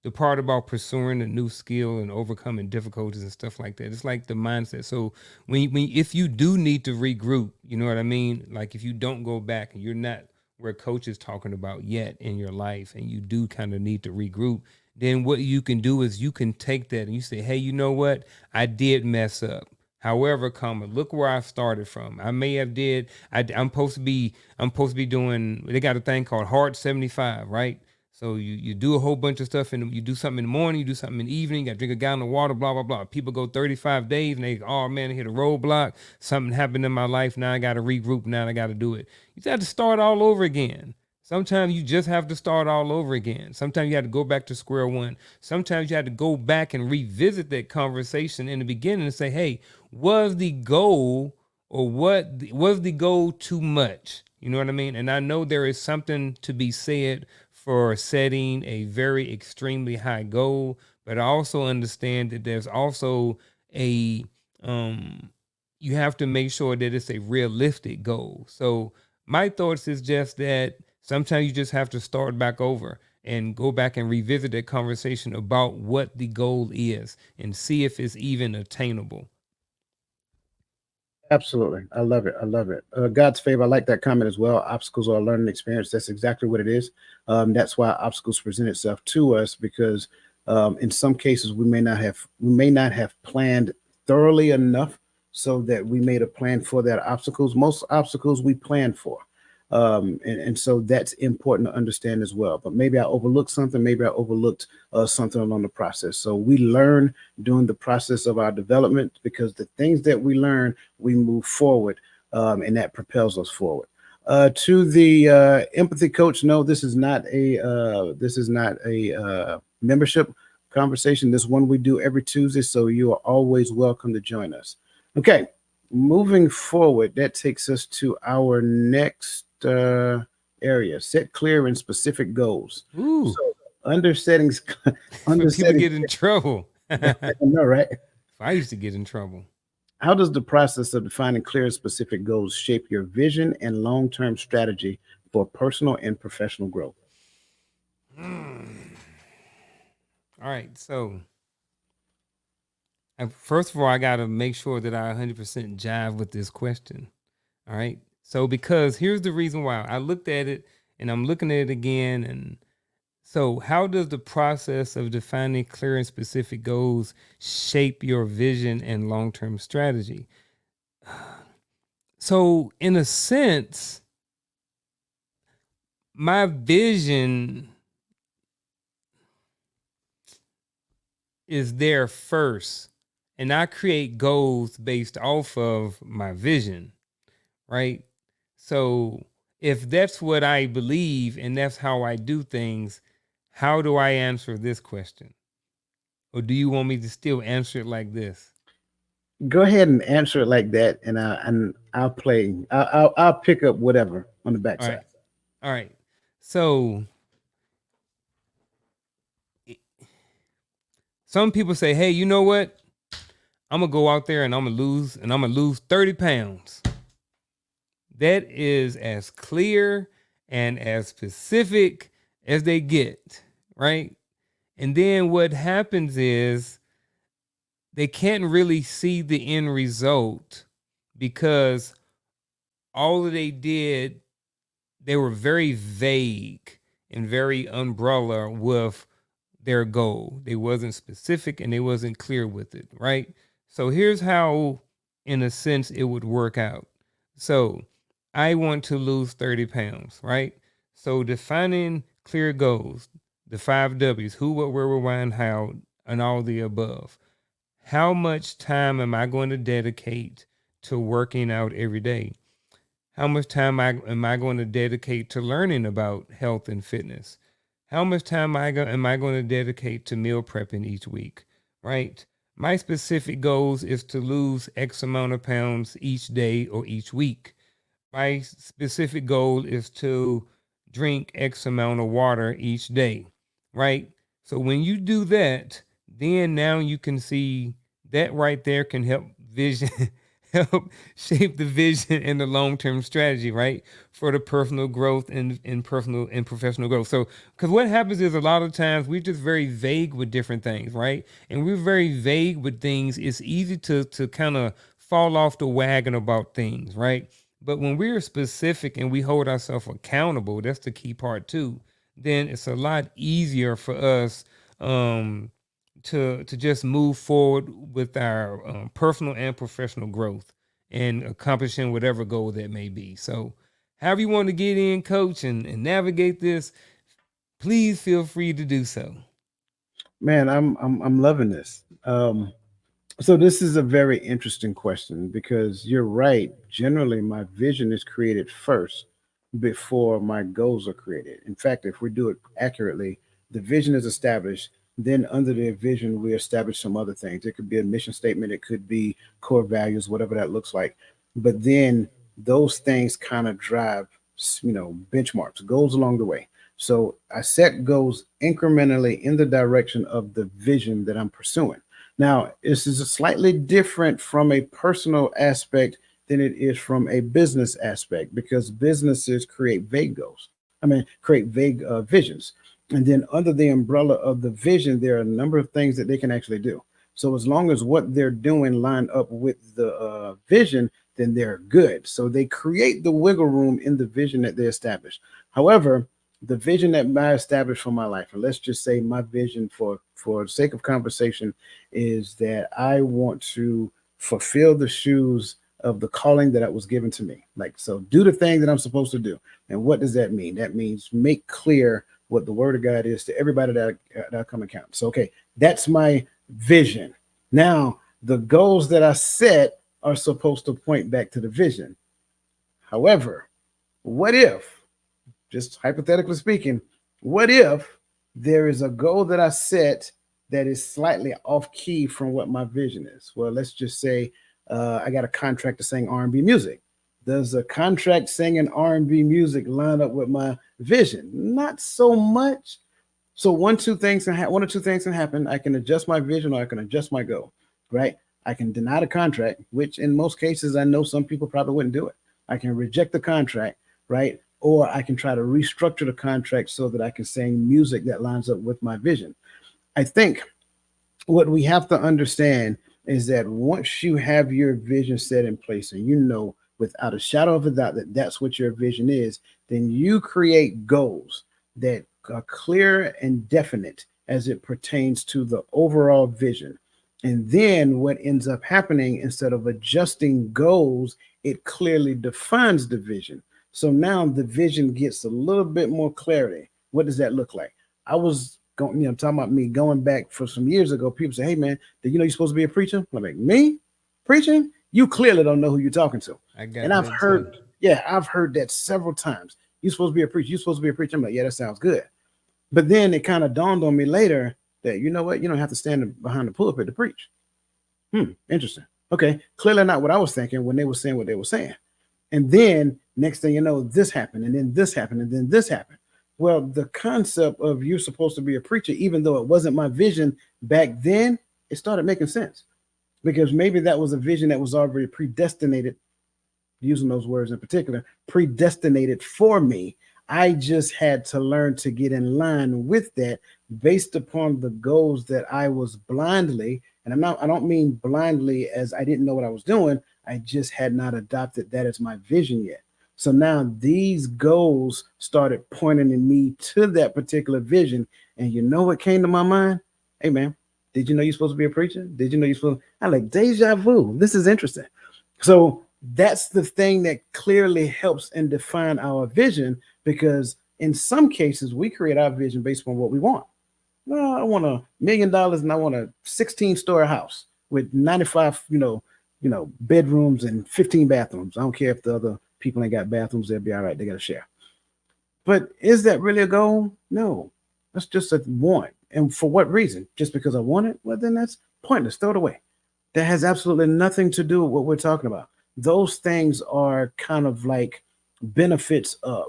the part about pursuing a new skill and overcoming difficulties and stuff like that. It's like the mindset. So if you do need to regroup, you know what I mean? Like if you don't go back and you're not where coach is talking about yet in your life and you do kind of need to regroup, then what you can do is you can take that and you say, hey, you know what? I did mess up. However, comma, look where I started from. I may have did. I'm supposed to be doing. They got a thing called Hard 75, right? So you do a whole bunch of stuff and you do something in the morning, you do something in the evening, you got to drink a gallon of water, blah, blah, blah. People go 35 days and they, oh man, I hit a roadblock. Something happened in my life. Now I got to regroup. Now I got to do it. You got to start all over again. Sometimes you just have to start all over again. Sometimes you have to go back to square one. Sometimes you have to go back and revisit that conversation in the beginning and say, hey, was the goal or was the goal too much? You know what I mean? And I know there is something to be said for setting a very extremely high goal, but I also understand that there's also a you have to make sure that it's a realistic goal. So my thoughts is just that sometimes you just have to start back over and go back and revisit that conversation about what the goal is and see if it's even attainable. Absolutely. I love it. I love it. God's favor. I like that comment as well. Obstacles are a learning experience. That's exactly what it is. That's why obstacles present itself to us because in some cases we may not have planned thoroughly enough so that we made a plan for that obstacles. Most obstacles we plan for. And so that's important to understand as well. But maybe I overlooked something. Maybe I overlooked something along the process. So we learn during the process of our development because the things that we learn, we move forward, and that propels us forward. To the empathy coach, no, this is not a membership conversation. This one we do every Tuesday, so you are always welcome to join us. Okay, moving forward, that takes us to our next area: set clear and specific goals. Ooh, So under settings, for under people settings, get in trouble. no, right? I used to get in trouble. How does the process of defining clear and specific goals shape your vision and long-term strategy for personal and professional growth? Mm. All right, so first of all, I got to make sure that I 100% jive with this question. All right. So, because here's the reason why I looked at it and I'm looking at it again. And so, how does the process of defining clear and specific goals shape your vision and long term strategy? So, in a sense, my vision is there first, and I create goals based off of my vision, right? So if that's what I believe and that's how I do things, how do I answer this question? or do you want me to still answer it like this? Go ahead and answer it like that, and I'll play. I'll pick up whatever on the All right. backside. All right. So i- some people say, "Hey, you know what? I'm gonna go out there and I'm gonna lose 30 pounds." That is as clear and as specific as they get, right? And then what happens is they can't really see the end result because all that they did, they were very vague and very umbrella with their goal. They wasn't specific and they wasn't clear with it, right? So here's how, in a sense, it would work out. So I want to lose 30 pounds, right? So defining clear goals, the 5 W's: who, what, where, when, how, and all the above. How much time am I going to dedicate to working out every day? How much time am I going to dedicate to learning about health and fitness? How much time am I going to dedicate to meal prepping each week? Right? My specific goals is to lose X amount of pounds each day or each week. My specific goal is to drink X amount of water each day, right? So when you do that, then now you can see that right there can help vision help shape the vision and the long-term strategy, right? For the personal growth and personal and professional growth. So because what happens is a lot of times we're just very vague with different things, right? And we're very vague with things. It's easy to kind of fall off the wagon about things, right? But when we're specific and we hold ourselves accountable, that's the key part too. Then it's a lot easier for us um, to just move forward with our personal and professional growth and accomplishing whatever goal that may be. So, however you want to get in, coach, and navigate this, please feel free to do so. Man, I'm loving this. So this is a very interesting question because you're right. Generally, my vision is created first before my goals are created. In fact, if we do it accurately, the vision is established. Then under the vision, we establish some other things. It could be a mission statement. It could be core values, whatever that looks like. But then those things kind of drive, benchmarks, goals along the way. So I set goals incrementally in the direction of the vision that I'm pursuing. Now, this is a slightly different from a personal aspect than it is from a business aspect because businesses create vague goals. Create vague visions. And then, under the umbrella of the vision, there are a number of things that they can actually do. So, as long as what they're doing line up with the vision, then they're good. So, they create the wiggle room in the vision that they establish. However, the vision that I established for my life, and let's just say my vision for the sake of conversation is that I want to fulfill the shoes of the calling that was given to me. Like, so do the thing that I'm supposed to do. And what does that mean? That means make clear what the word of God is to everybody that I come and count. So, okay, that's my vision. Now, the goals that I set are supposed to point back to the vision. However, what if, just hypothetically speaking, what if there is a goal that I set that is slightly off key from what my vision is? Well, let's just say I got a contract to sing R&B music. Does a contract singing R&B music line up with my vision? Not so much. So one or two things can happen. I can adjust my vision or I can adjust my goal, right? I can deny the contract, which in most cases I know some people probably wouldn't do it. I can reject the contract, right? Or I can try to restructure the contract so that I can sing music that lines up with my vision. I think what we have to understand is that once you have your vision set in place and you know without a shadow of a doubt that that's what your vision is, then you create goals that are clear and definite as it pertains to the overall vision. And then what ends up happening, instead of adjusting goals, it clearly defines the vision. So now the vision gets a little bit more clarity. What does that look like? I was going, talking about me going back for some years ago. People say, "Hey man, did you know you're supposed to be a preacher?" I'm like, "Me? Preaching? You clearly don't know who you're talking to." I And got I've that too. heard, yeah, I've heard that several times. You're supposed to be a preacher. You're supposed to be a preacher. I'm like, yeah, that sounds good. But then it kind of dawned on me later. that, you know what, you don't have to stand behind the pulpit to preach. Interesting. Okay, clearly not what I was thinking when they were saying what they were saying. And then next thing you know, this happened, and then this happened, and then this happened. Well, the concept of you're supposed to be a preacher, even though it wasn't my vision back then, it started making sense because maybe that was a vision that was already predestinated, using those words in particular, predestinated for me. I just had to learn to get in line with that based upon the goals that I was blindly, and I don't mean blindly as I didn't know what I was doing. I just had not adopted that as my vision yet. So now these goals started pointing in me to that particular vision. And you know what came to my mind? Hey man, did you know you're supposed to be a preacher? Did you know you're supposed to? I like deja vu. This is interesting. So that's the thing that clearly helps and define our vision because in some cases we create our vision based on what we want. Well, I want $1 million and I want a 16-story house with 95, bedrooms and 15 bathrooms. I don't care if the other people ain't got bathrooms, they'll be all right. They got to share. But is that really a goal? No, that's just a want. And for what reason? Just because I want it? Well, then that's pointless. Throw it away. That has absolutely nothing to do with what we're talking about. Those things are kind of like benefits of.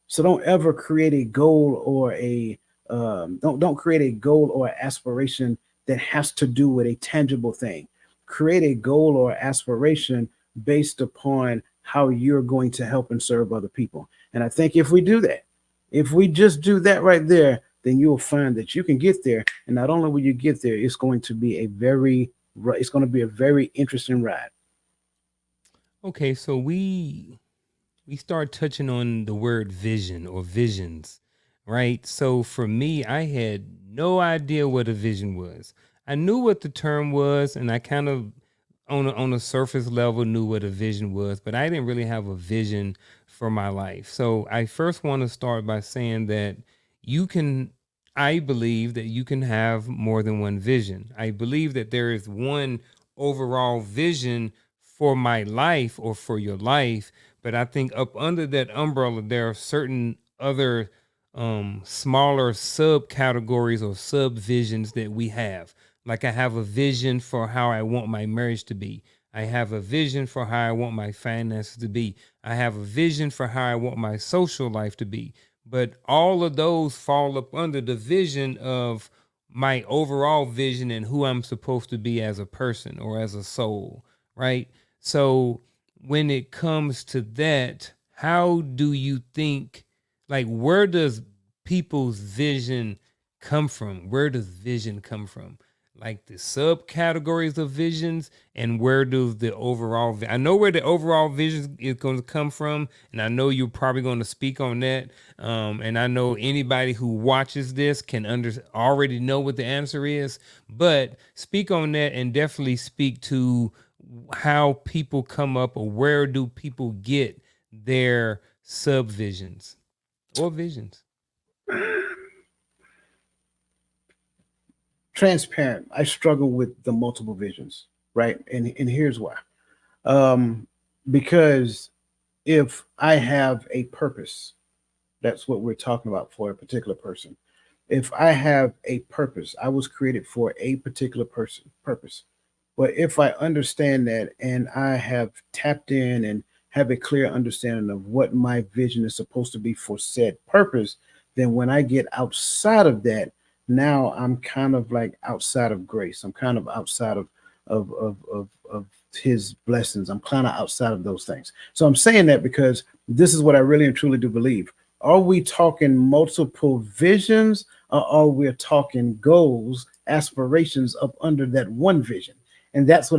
So don't ever create a goal or a don't create a goal or aspiration that has to do with a tangible thing. Create a goal or aspiration based upon how you're going to help and serve other people. And I think if we do that, if we just do that right there, then you'll find that you can get there. And not only will you get there, it's going to be a very interesting ride. Okay, so we start touching on the word vision or visions, right? So for me, I had no idea what a vision was. I knew what the term was, and I kind of on a surface level knew what a vision was, but I didn't really have a vision for my life. So I first want to start by saying that you can I believe that you can have more than one vision. I believe that there is one overall vision for my life or for your life, but I think up under that umbrella there are certain other smaller subcategories or subvisions that we have. Like I have a vision for how I want my marriage to be. I have a vision for how I want my finances to be. I have a vision for how I want my social life to be. But all of those fall up under the vision of my overall vision and who I'm supposed to be as a person or as a soul, right? So when it comes to that, how do you think, like, where does people's vision come from? Where does vision come from? Like the subcategories of visions, and where does the overall I know where the overall vision is going to come from, and I know you're probably going to speak on that, and I know anybody who watches this can already know what the answer is, but speak on that and definitely speak to how people come up or where do people get their subvisions or visions. Transparent. I struggle with the multiple visions, right? And here's why. Um, because if I have a purpose, that's what we're talking about for a particular person. If I have a purpose, I was created for a particular person purpose. But if I understand that and I have tapped in and have a clear understanding of what my vision is supposed to be for said purpose, then when I get outside of that, now I'm kind of like outside of grace. I'm kind of outside of his blessings. I'm kind of outside of those things. So I'm saying that because this is what I really and truly do believe. Are we talking multiple visions or are we talking goals, aspirations up under that one vision? And that's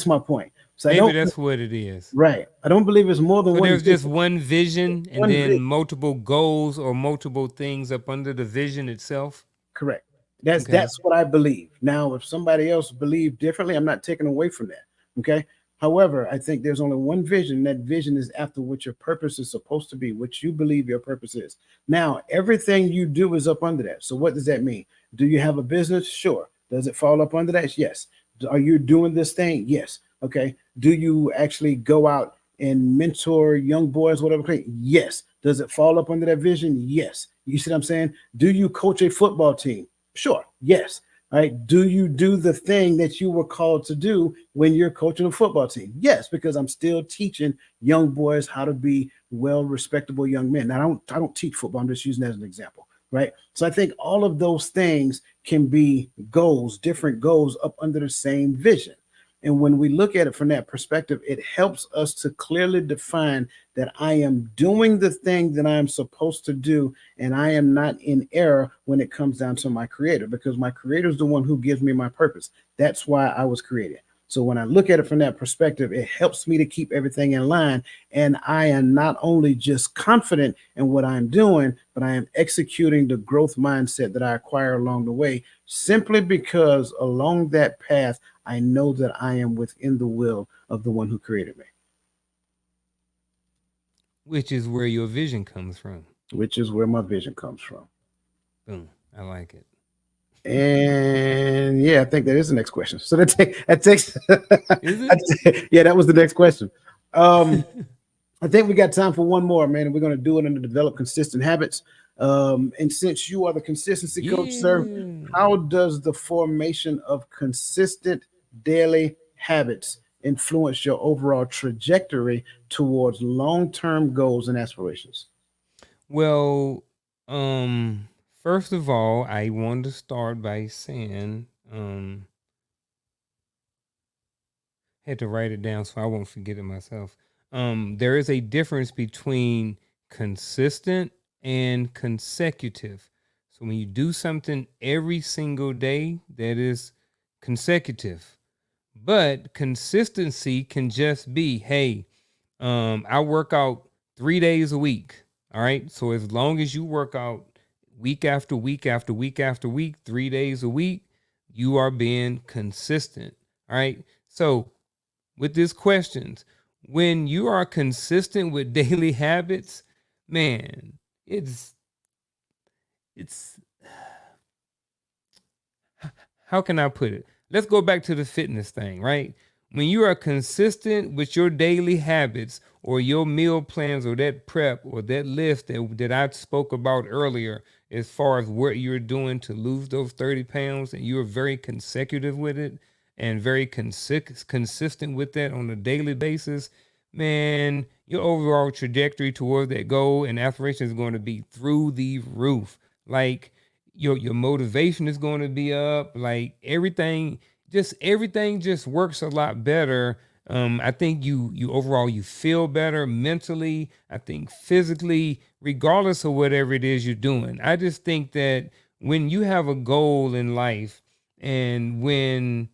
my point. So I Maybe don't that's what it is. right. I don't believe it's more than So one there's just vision. one vision and One then vision. multiple goals or multiple things up under the vision itself. Correct. That's Okay. that's what I believe. Now, if somebody else believe differently, I'm not taking away from that. Okay. However, I think there's only one vision. That vision is after what your purpose is supposed to be, what you believe your purpose is. Now, everything you do is up under that. So, what does that mean? Do you have a business? Sure. Does it fall up under that? Yes. Are you doing this thing? Yes. Okay. Do you actually go out and mentor young boys, whatever? Yes. Does it fall up under that vision? Yes. You see what I'm saying? Do you coach a football team? Sure. Yes. Right? Do you do the thing that you were called to do when you're coaching a football team? Yes, because I'm still teaching young boys how to be well respectable young men. Now I don't teach football, I'm just using that as an example, right? So I think all of those things can be goals, different goals up under the same vision. And when we look at it from that perspective, it helps us to clearly define that I am doing the thing that I am supposed to do, and I am not in error when it comes down to my creator, because my creator is the one who gives me my purpose. That's why I was created. So when I look at it from that perspective, it helps me to keep everything in line. And I am not only just confident in what I'm doing, but I am executing the growth mindset that I acquire along the way, simply because along that path, I know that I am within the will of the one who created me, Which is where your vision comes from. which is where my vision comes from. Boom. I like it. And yeah, I think that is the next question. So that takes, Is it? yeah, that was the next question. Um, I think we got time for one more, man, and we're going to do it under develop consistent habits. And since you are the consistency coach, sir, Yeah. how does the formation of consistent daily habits influence your overall trajectory towards long-term goals and aspirations? Well, um, first of all, I want to start by saying, had to write it down so I won't forget it myself. There is a difference between consistent and consecutive. So when you do something every single day, that is consecutive. But consistency can just be, hey, I work out 3 days a week. All right. So as long as you work out week after week after week after week, 3 days a week, you are being consistent. All right. So with these questions, when you are consistent with daily habits, man, it's how can I put it? Let's go back to the fitness thing, right? When you are consistent with your daily habits or your meal plans or that prep or that list that I spoke about earlier, as far as what you're doing to lose those 30 pounds, and you're very consecutive with it and very consistent with that on a daily basis, man, your overall trajectory toward that goal and aspiration is going to be through the roof. Like, your motivation is going to be up, like everything just works a lot better. I think you overall you feel better mentally, I think physically, regardless of whatever it is you're doing. I just think that when you have a goal in life, and when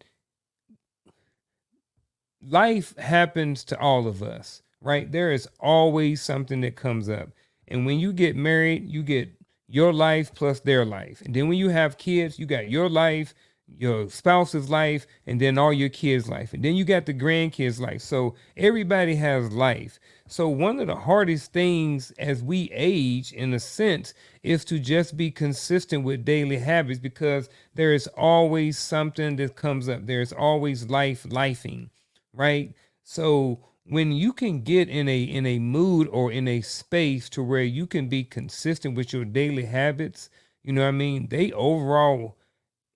life happens to all of us, right? There is always something that comes up. And when you get married, you get your life plus their life. And then when you have kids, you got your life, your spouse's life, and then all your kids' life. And then you got the grandkids' life. So everybody has life. So one of the hardest things as we age, in a sense, is to just be consistent with daily habits, because there is always something that comes up. There's always lifing, right? So when you can get in a mood or in a space to where you can be consistent with your daily habits, you know what I mean? They overall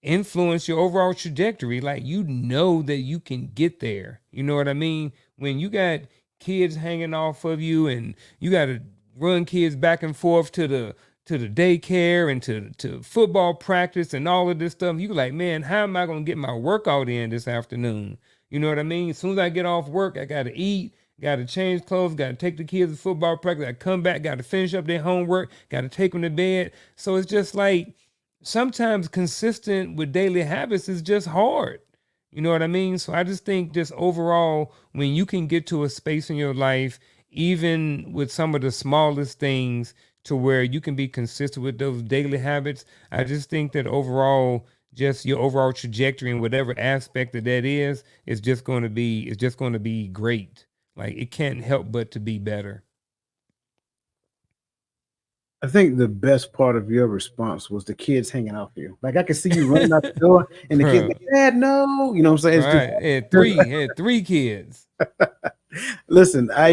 influence your overall trajectory. Like, you know that you can get there. You know what I mean? When you got kids hanging off of you, and you got to run kids back and forth to the daycare and to football practice and all of this stuff, you like, man, how am I gonna get my workout in this afternoon? You know what I mean? As soon as I get off work, I gotta eat, gotta change clothes, gotta take the kids to football practice, I come back, gotta finish up their homework, gotta take them to bed. So it's just like, sometimes consistent with daily habits is just hard. You know what I mean? So I just think, just overall, when you can get to a space in your life, even with some of the smallest things, to where you can be consistent with those daily habits, I just think that overall, just your overall trajectory in whatever aspect of that is just going to be, great. Like, it can't help but to be better. I think the best part of your response was the kids hanging out for you. Like I could see you running out the door, and the kids Bro, like, "Dad, no!" You know what I'm saying? It's just right? Had three kids. listen. I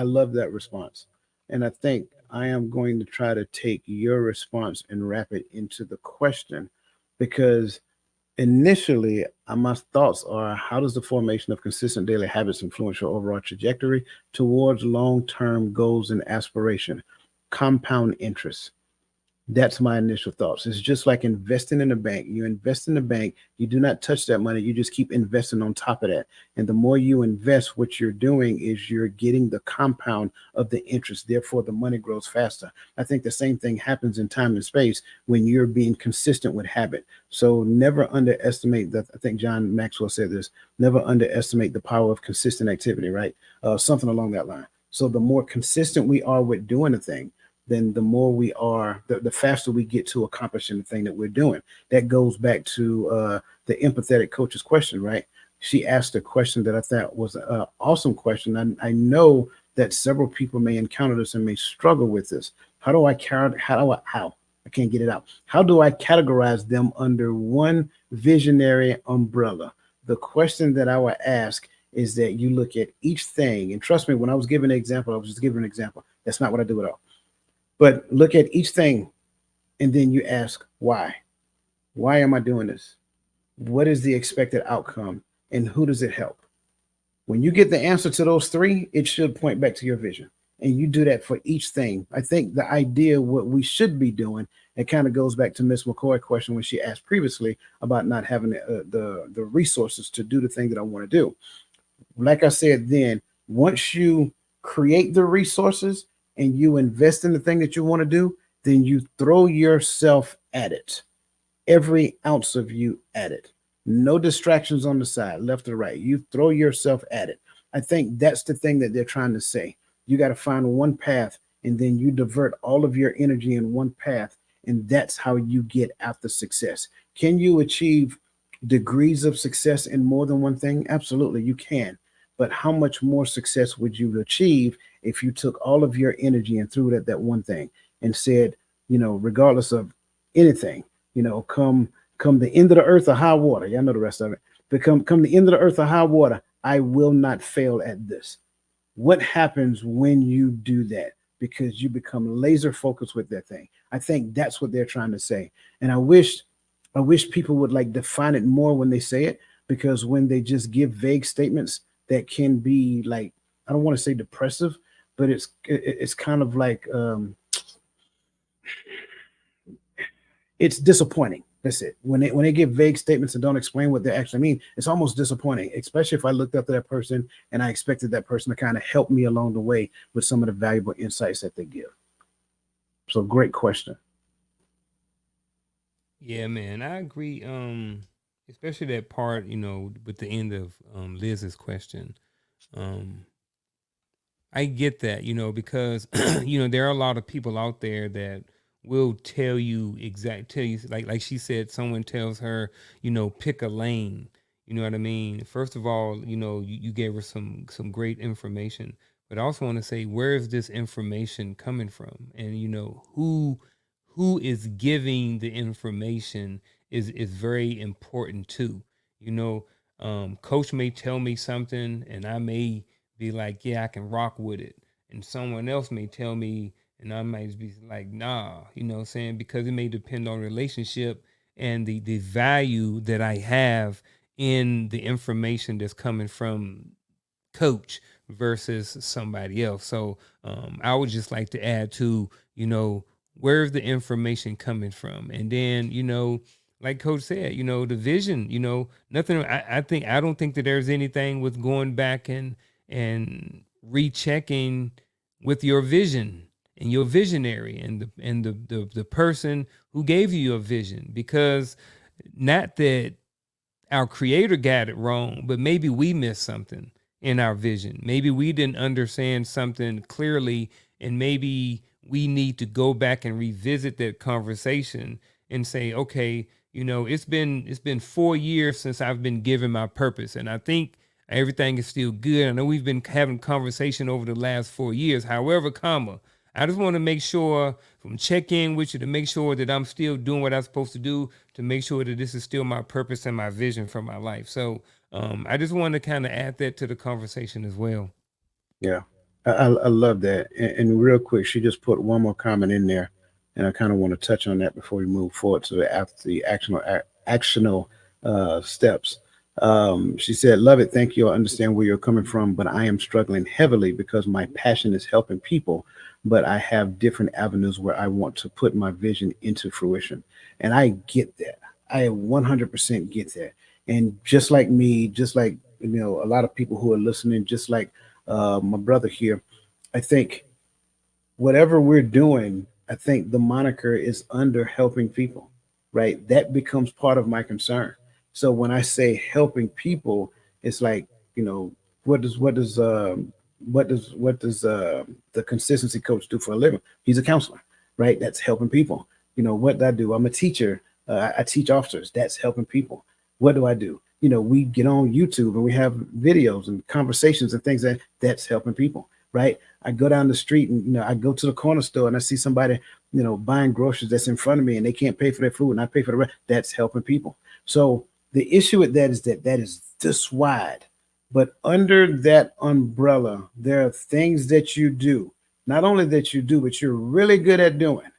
love that response, and I think I am going to try to take your response and wrap it into the question because initially, my thoughts are how does the formation of consistent daily habits influence your overall trajectory towards long term goals and aspiration? Compound interest. That's my initial thoughts. It's just like investing in a bank. You invest in the bank, you do not touch that money, you just keep investing on top of that. And the more you invest, what you're doing is you're getting the compound of the interest. Therefore, the money grows faster. I think the same thing happens in time and space when you're being consistent with habit. So never underestimate that. I think John Maxwell said this, never underestimate the power of consistent activity, right? Something along that line. So the more consistent we are with doing a thing, then the more we are, the faster we get to accomplishing the thing that we're doing. That goes back to the empathetic coach's question, right? She asked a question that I thought was an awesome question. I know that several people may encounter this and may struggle with this. How do I carry? How? I can't get it out. How do I categorize them under one visionary umbrella? The question that I would ask is that you look at each thing, and trust me, when I was giving an example, I was just giving an example. That's not what I do at all. But look at each thing and then you ask, why? Why am I doing this? What is the expected outcome? And who does it help? When you get the answer to those three, it should point back to your vision. And you do that for each thing. I think the idea, what we should be doing, it kind of goes back to Miss McCoy's question when she asked previously about not having the resources to do the thing that I want to do. Like I said, then once you create the resources and you invest in the thing that you want to do, then you throw yourself at it. Every ounce of you at it. No distractions on the side, left or right. You throw yourself at it. I think that's the thing that they're trying to say. You got to find one path and then you divert all of your energy in one path. And that's how you get after success. Can you achieve degrees of success in more than one thing? Absolutely, you can. But how much more success would you achieve if you took all of your energy and threw it at that one thing and said, regardless of anything, come the end of the earth or high water. Y'all know the rest of it. But come the end of the earth or high water, I will not fail at this. What happens when you do that? Because you become laser focused with that thing. I think that's what they're trying to say. And I wish people would like define it more when they say it, because when they just give vague statements that can be like, I don't want to say depressive, but it's kind of like it's disappointing. That's it. When they give vague statements and don't explain what they actually mean, it's almost disappointing. Especially if I looked up to that person and I expected that person to kind of help me along the way with some of the valuable insights that they give. So great question. Yeah, man, I agree. Especially that part, with the end of Liz's question. Um, I get that, because there are a lot of people out there that will tell you like she said, someone tells her, pick a lane. You know what I mean? First of all, you gave her some great information, but I also want to say, where is this information coming from? And who is giving the information is very important too. You know, coach may tell me something and I may be like, yeah, I can rock with it. And someone else may tell me, and I might be like, nah, what I'm saying? Because it may depend on relationship and the value that I have in the information that's coming from coach versus somebody else. So I would just like to add to, where's the information coming from? And then, like coach said, the vision, nothing, I don't think that there's anything with going back and rechecking with your vision and your visionary and the person who gave you your vision, because not that our creator got it wrong, but maybe we missed something in our vision. Maybe we didn't understand something clearly, and maybe we need to go back and revisit that conversation and say, okay, it's been 4 years since I've been given my purpose, and I think everything is still good. I know we've been having conversation over the last 4 years. However, I just want to make sure from check in with you to make sure that I'm still doing what I'm supposed to do, to make sure that this is still my purpose and my vision for my life. So I just want to kind of add that to the conversation as well. Yeah, I love that. And real quick, she just put one more comment in there, and I kind of want to touch on that before we move forward to the after the actional steps. She said, "Love it. Thank you. I understand where you're coming from, but I am struggling heavily because my passion is helping people, but I have different avenues where I want to put my vision into fruition, and I get that. I 100% get that. And just like me, just like a lot of people who are listening, just like my brother here, I think whatever we're doing, I think the moniker is under helping people, right? That becomes part of my concern. So when I say helping people, it's like, you know, what does what does the consistency coach do for a living? He's a counselor, right? That's helping people. What do I do? I'm a teacher. I teach officers. That's helping people. What do I do? We get on YouTube and we have videos and conversations and things that's helping people, right? I go down the street and I go to the corner store and I see somebody buying groceries that's in front of me and they can't pay for their food and I pay for the rest. That's helping people. So the issue with that is that is this wide, but under that umbrella, there are things that you do, not only that you do, but you're really good at doing.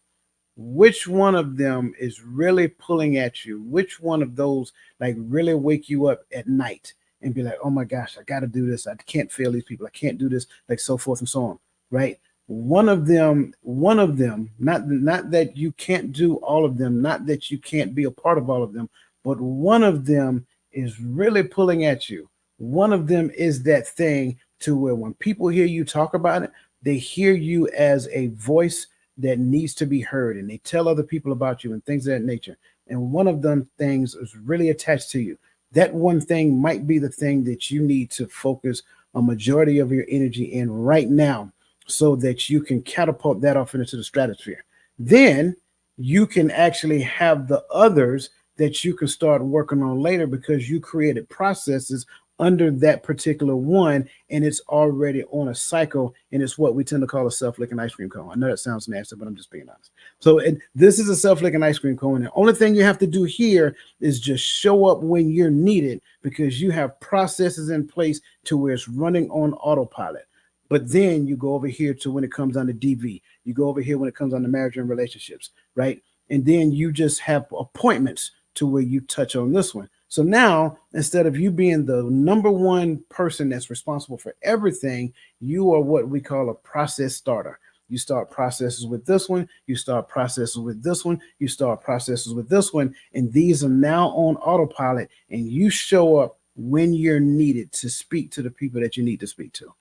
Which one of them is really pulling at you? Which one of those like really wake you up at night and be like, oh my gosh, I got to do this. I can't fail these people. I can't do this, like so forth and so on, right? One of them, not that you can't do all of them, not that you can't be a part of all of them, but one of them is really pulling at you. One of them is that thing to where when people hear you talk about it, they hear you as a voice that needs to be heard and they tell other people about you and things of that nature. And one of them things is really attached to you. That one thing might be the thing that you need to focus a majority of your energy in right now so that you can catapult that off into the stratosphere. Then you can actually have the others that you can start working on later because you created processes under that particular one and it's already on a cycle and it's what we tend to call a self-licking ice cream cone. I know that sounds nasty, but I'm just being honest. So this is a self-licking ice cream cone. The only thing you have to do here is just show up when you're needed because you have processes in place to where it's running on autopilot. But then you go over here to when it comes on the DV, you go over here when it comes on the marriage and relationships, right? And then you just have appointments to where you touch on this one. So now, instead of you being the number one person that's responsible for everything, you are what we call a process starter. You start processes with this one, you start processes with this one, you start processes with this one, and these are now on autopilot, and you show up when you're needed to speak to the people that you need to speak to.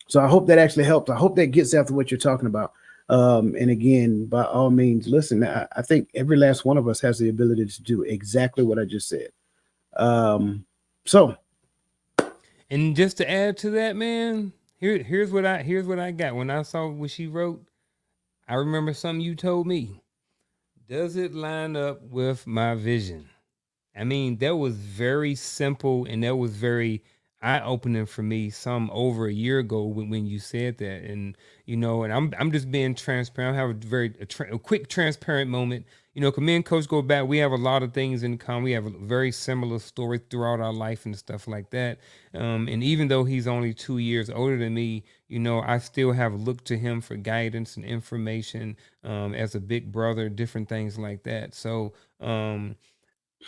So I hope that actually helps. I hope that gets after what you're talking about. And again, by all means, listen, I think every last one of us has the ability to do exactly what I just said. Um, so And just to add to that, man, here's what I got when I saw what she wrote. I remember something you told me. Does it line up with my vision? I mean, that was very simple and that was very eye opening for me some over a year ago when you said that. And and I'm just being transparent. I have a quick transparent moment. 'Cause me and Coach go back. We have a lot of things in common. We have a very similar story throughout our life and stuff like that. And even though he's only 2 years older than me, I still have looked to him for guidance and information as a big brother, different things like that. So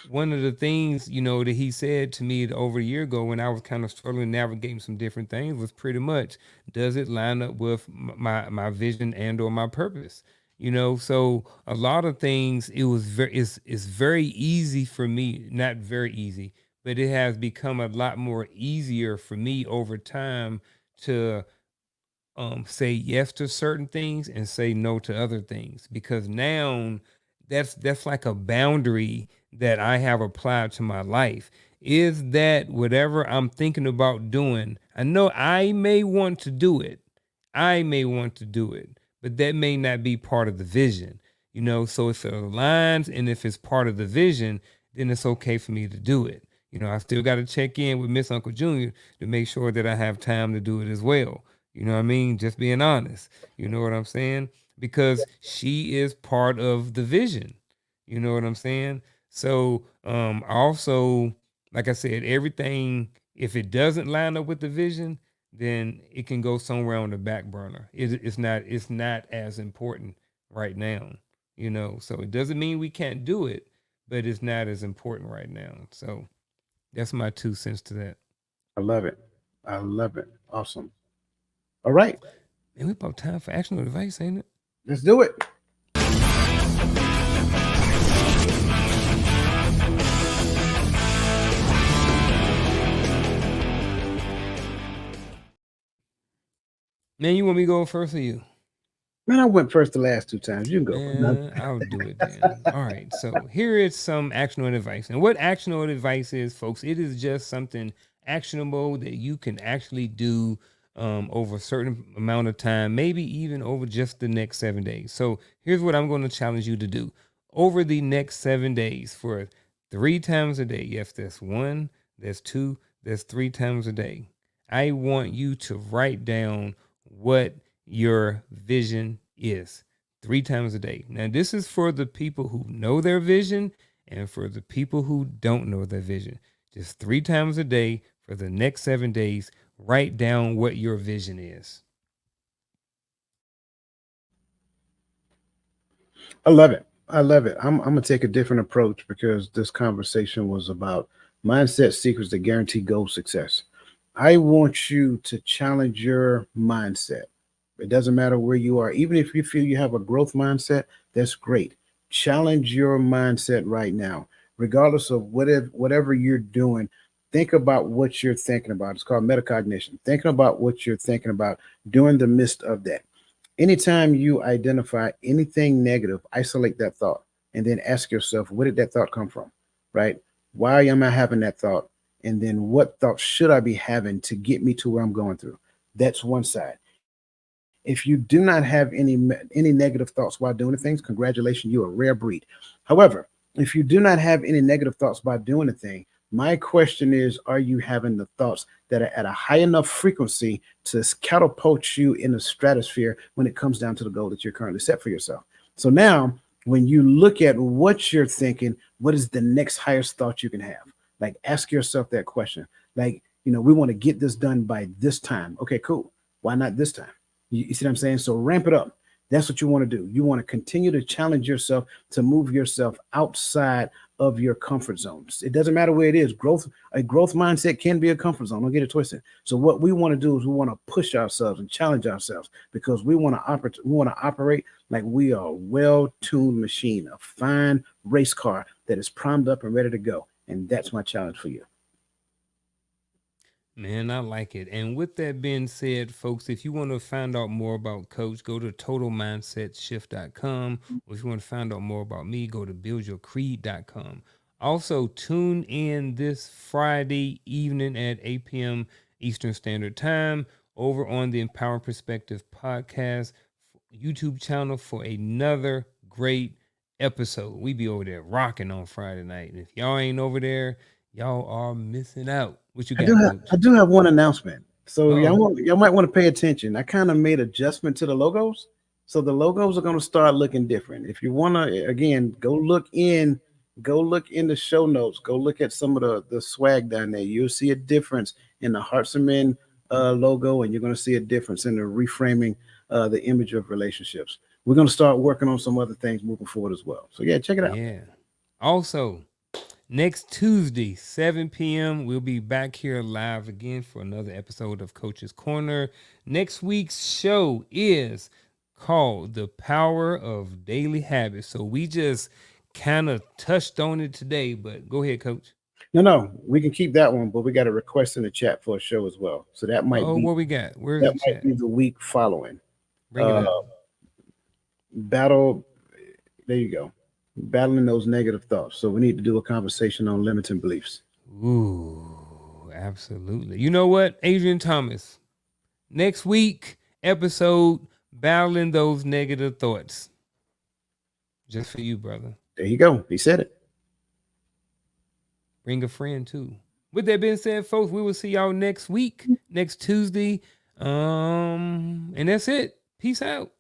one of the things that he said to me over a year ago when I was kind of struggling navigating some different things was pretty much, does it line up with my vision and or my purpose? So a lot of things, it was it's very easy for me, not very easy, but it has become a lot more easier for me over time to say yes to certain things and say no to other things, because now that's like a boundary that I have applied to my life. Is that whatever I'm thinking about doing, I know I may want to do it, but that may not be part of the vision. So if it aligns and if it's part of the vision, then it's okay for me to do it. I still got to check in with Miss Uncle Junior to make sure that I have time to do it as well. You know what I mean? Just being honest. You know what I'm saying? Because she is part of the vision. You know what I'm saying? So also, like I said, everything, if it doesn't line up with the vision, then it can go somewhere on the back burner. It's not as important right now, So it doesn't mean we can't do it, but it's not as important right now. So that's my 2 cents to that. I love it. I love it. Awesome. All right, And we about time for actionable advice, ain't it? let's do it. Man, you want me to go first or you? Man, I went first the last 2 times. You can go. Man, I'll do it then. All right. So here is some actionable advice. And what actionable advice is, folks, it is just something actionable that you can actually do over a certain amount of time, maybe even over just the next 7 days. So here's what I'm going to challenge you to do over the next 7 days for 3 times a day. Yes, that's one, that's two, that's 3 times a day. I want you to write down what your vision is 3 times a day. Now, this is for the people who know their vision and for the people who don't know their vision. Just 3 times a day for the next 7 days, write down what your vision is. I love it. I love it. I'm going to take a different approach because this conversation was about mindset secrets that guarantee goal success. I want you to challenge your mindset. It doesn't matter where you are. Even if you feel you have a growth mindset, that's great. Challenge your mindset right now, regardless of whatever you're doing. Think about what you're thinking about. It's called metacognition. Thinking about what you're thinking about during the midst of that. Anytime you identify anything negative, isolate that thought and then ask yourself, where did that thought come from? Right? Why am I having that thought? And then what thoughts should I be having to get me to where I'm going through? That's one side. If you do not have any negative thoughts while doing things, congratulations, you're a rare breed. However, if you do not have any negative thoughts by doing a thing, my question is, are you having the thoughts that are at a high enough frequency to catapult you in the stratosphere when it comes down to the goal that you're currently set for yourself? So now, when you look at what you're thinking, what is the next highest thought you can have? Like, ask yourself that question. Like, we want to get this done by this time. Okay, cool. Why not this time? You see what I'm saying? So ramp it up. That's what you want to do. You want to continue to challenge yourself to move yourself outside of your comfort zones. It doesn't matter where it is. A growth mindset can be a comfort zone. Don't get it twisted. So what we want to do is we want to push ourselves and challenge ourselves because we want to operate. We want to operate like we are a well-tuned machine, a fine race car that is primed up and ready to go. And that's my challenge for you. Man, I like it. And with that being said, folks, if you want to find out more about Coach, go to totalmindsetshift.com. Or if you want to find out more about me, go to buildyourcreed.com. Also, tune in this Friday evening at 8 p.m. Eastern Standard Time over on the Empower Perspective podcast YouTube channel for another great episode. We be over there rocking on Friday night. And if y'all ain't over there, y'all are missing out. What you got, Coach? I do have one announcement. So Uh-oh. y'all might want to pay attention. I kind of made adjustment to the logos. So the logos are going to start looking different. If you want to, again, go look in the show notes. Go look at some of the swag down there. You'll see a difference in the Hearts of Men logo, and you're going to see a difference in the reframing the image of relationships. We're going to start working on some other things moving forward as well. So yeah, check it out. Yeah. Also, next Tuesday, 7 p.m., we'll be back here live again for another episode of Coach's Corner. Next week's show is called The Power of Daily Habits. So we just kind of touched on it today, but go ahead, Coach. No, we can keep that one, but we got a request in the chat for a show as well. So that might be what we got? Where's that the might chat? be the week following. Bring it up. Battle. There you go. Battling those negative thoughts. So we need to do a conversation on limiting beliefs. Ooh, absolutely. You know what, Adrian Thomas? Next week episode, battling those negative thoughts. Just for you, brother. There you go. He said it. Bring a friend too. With that being said, folks, we will see y'all next week, next Tuesday. And that's it. Peace out.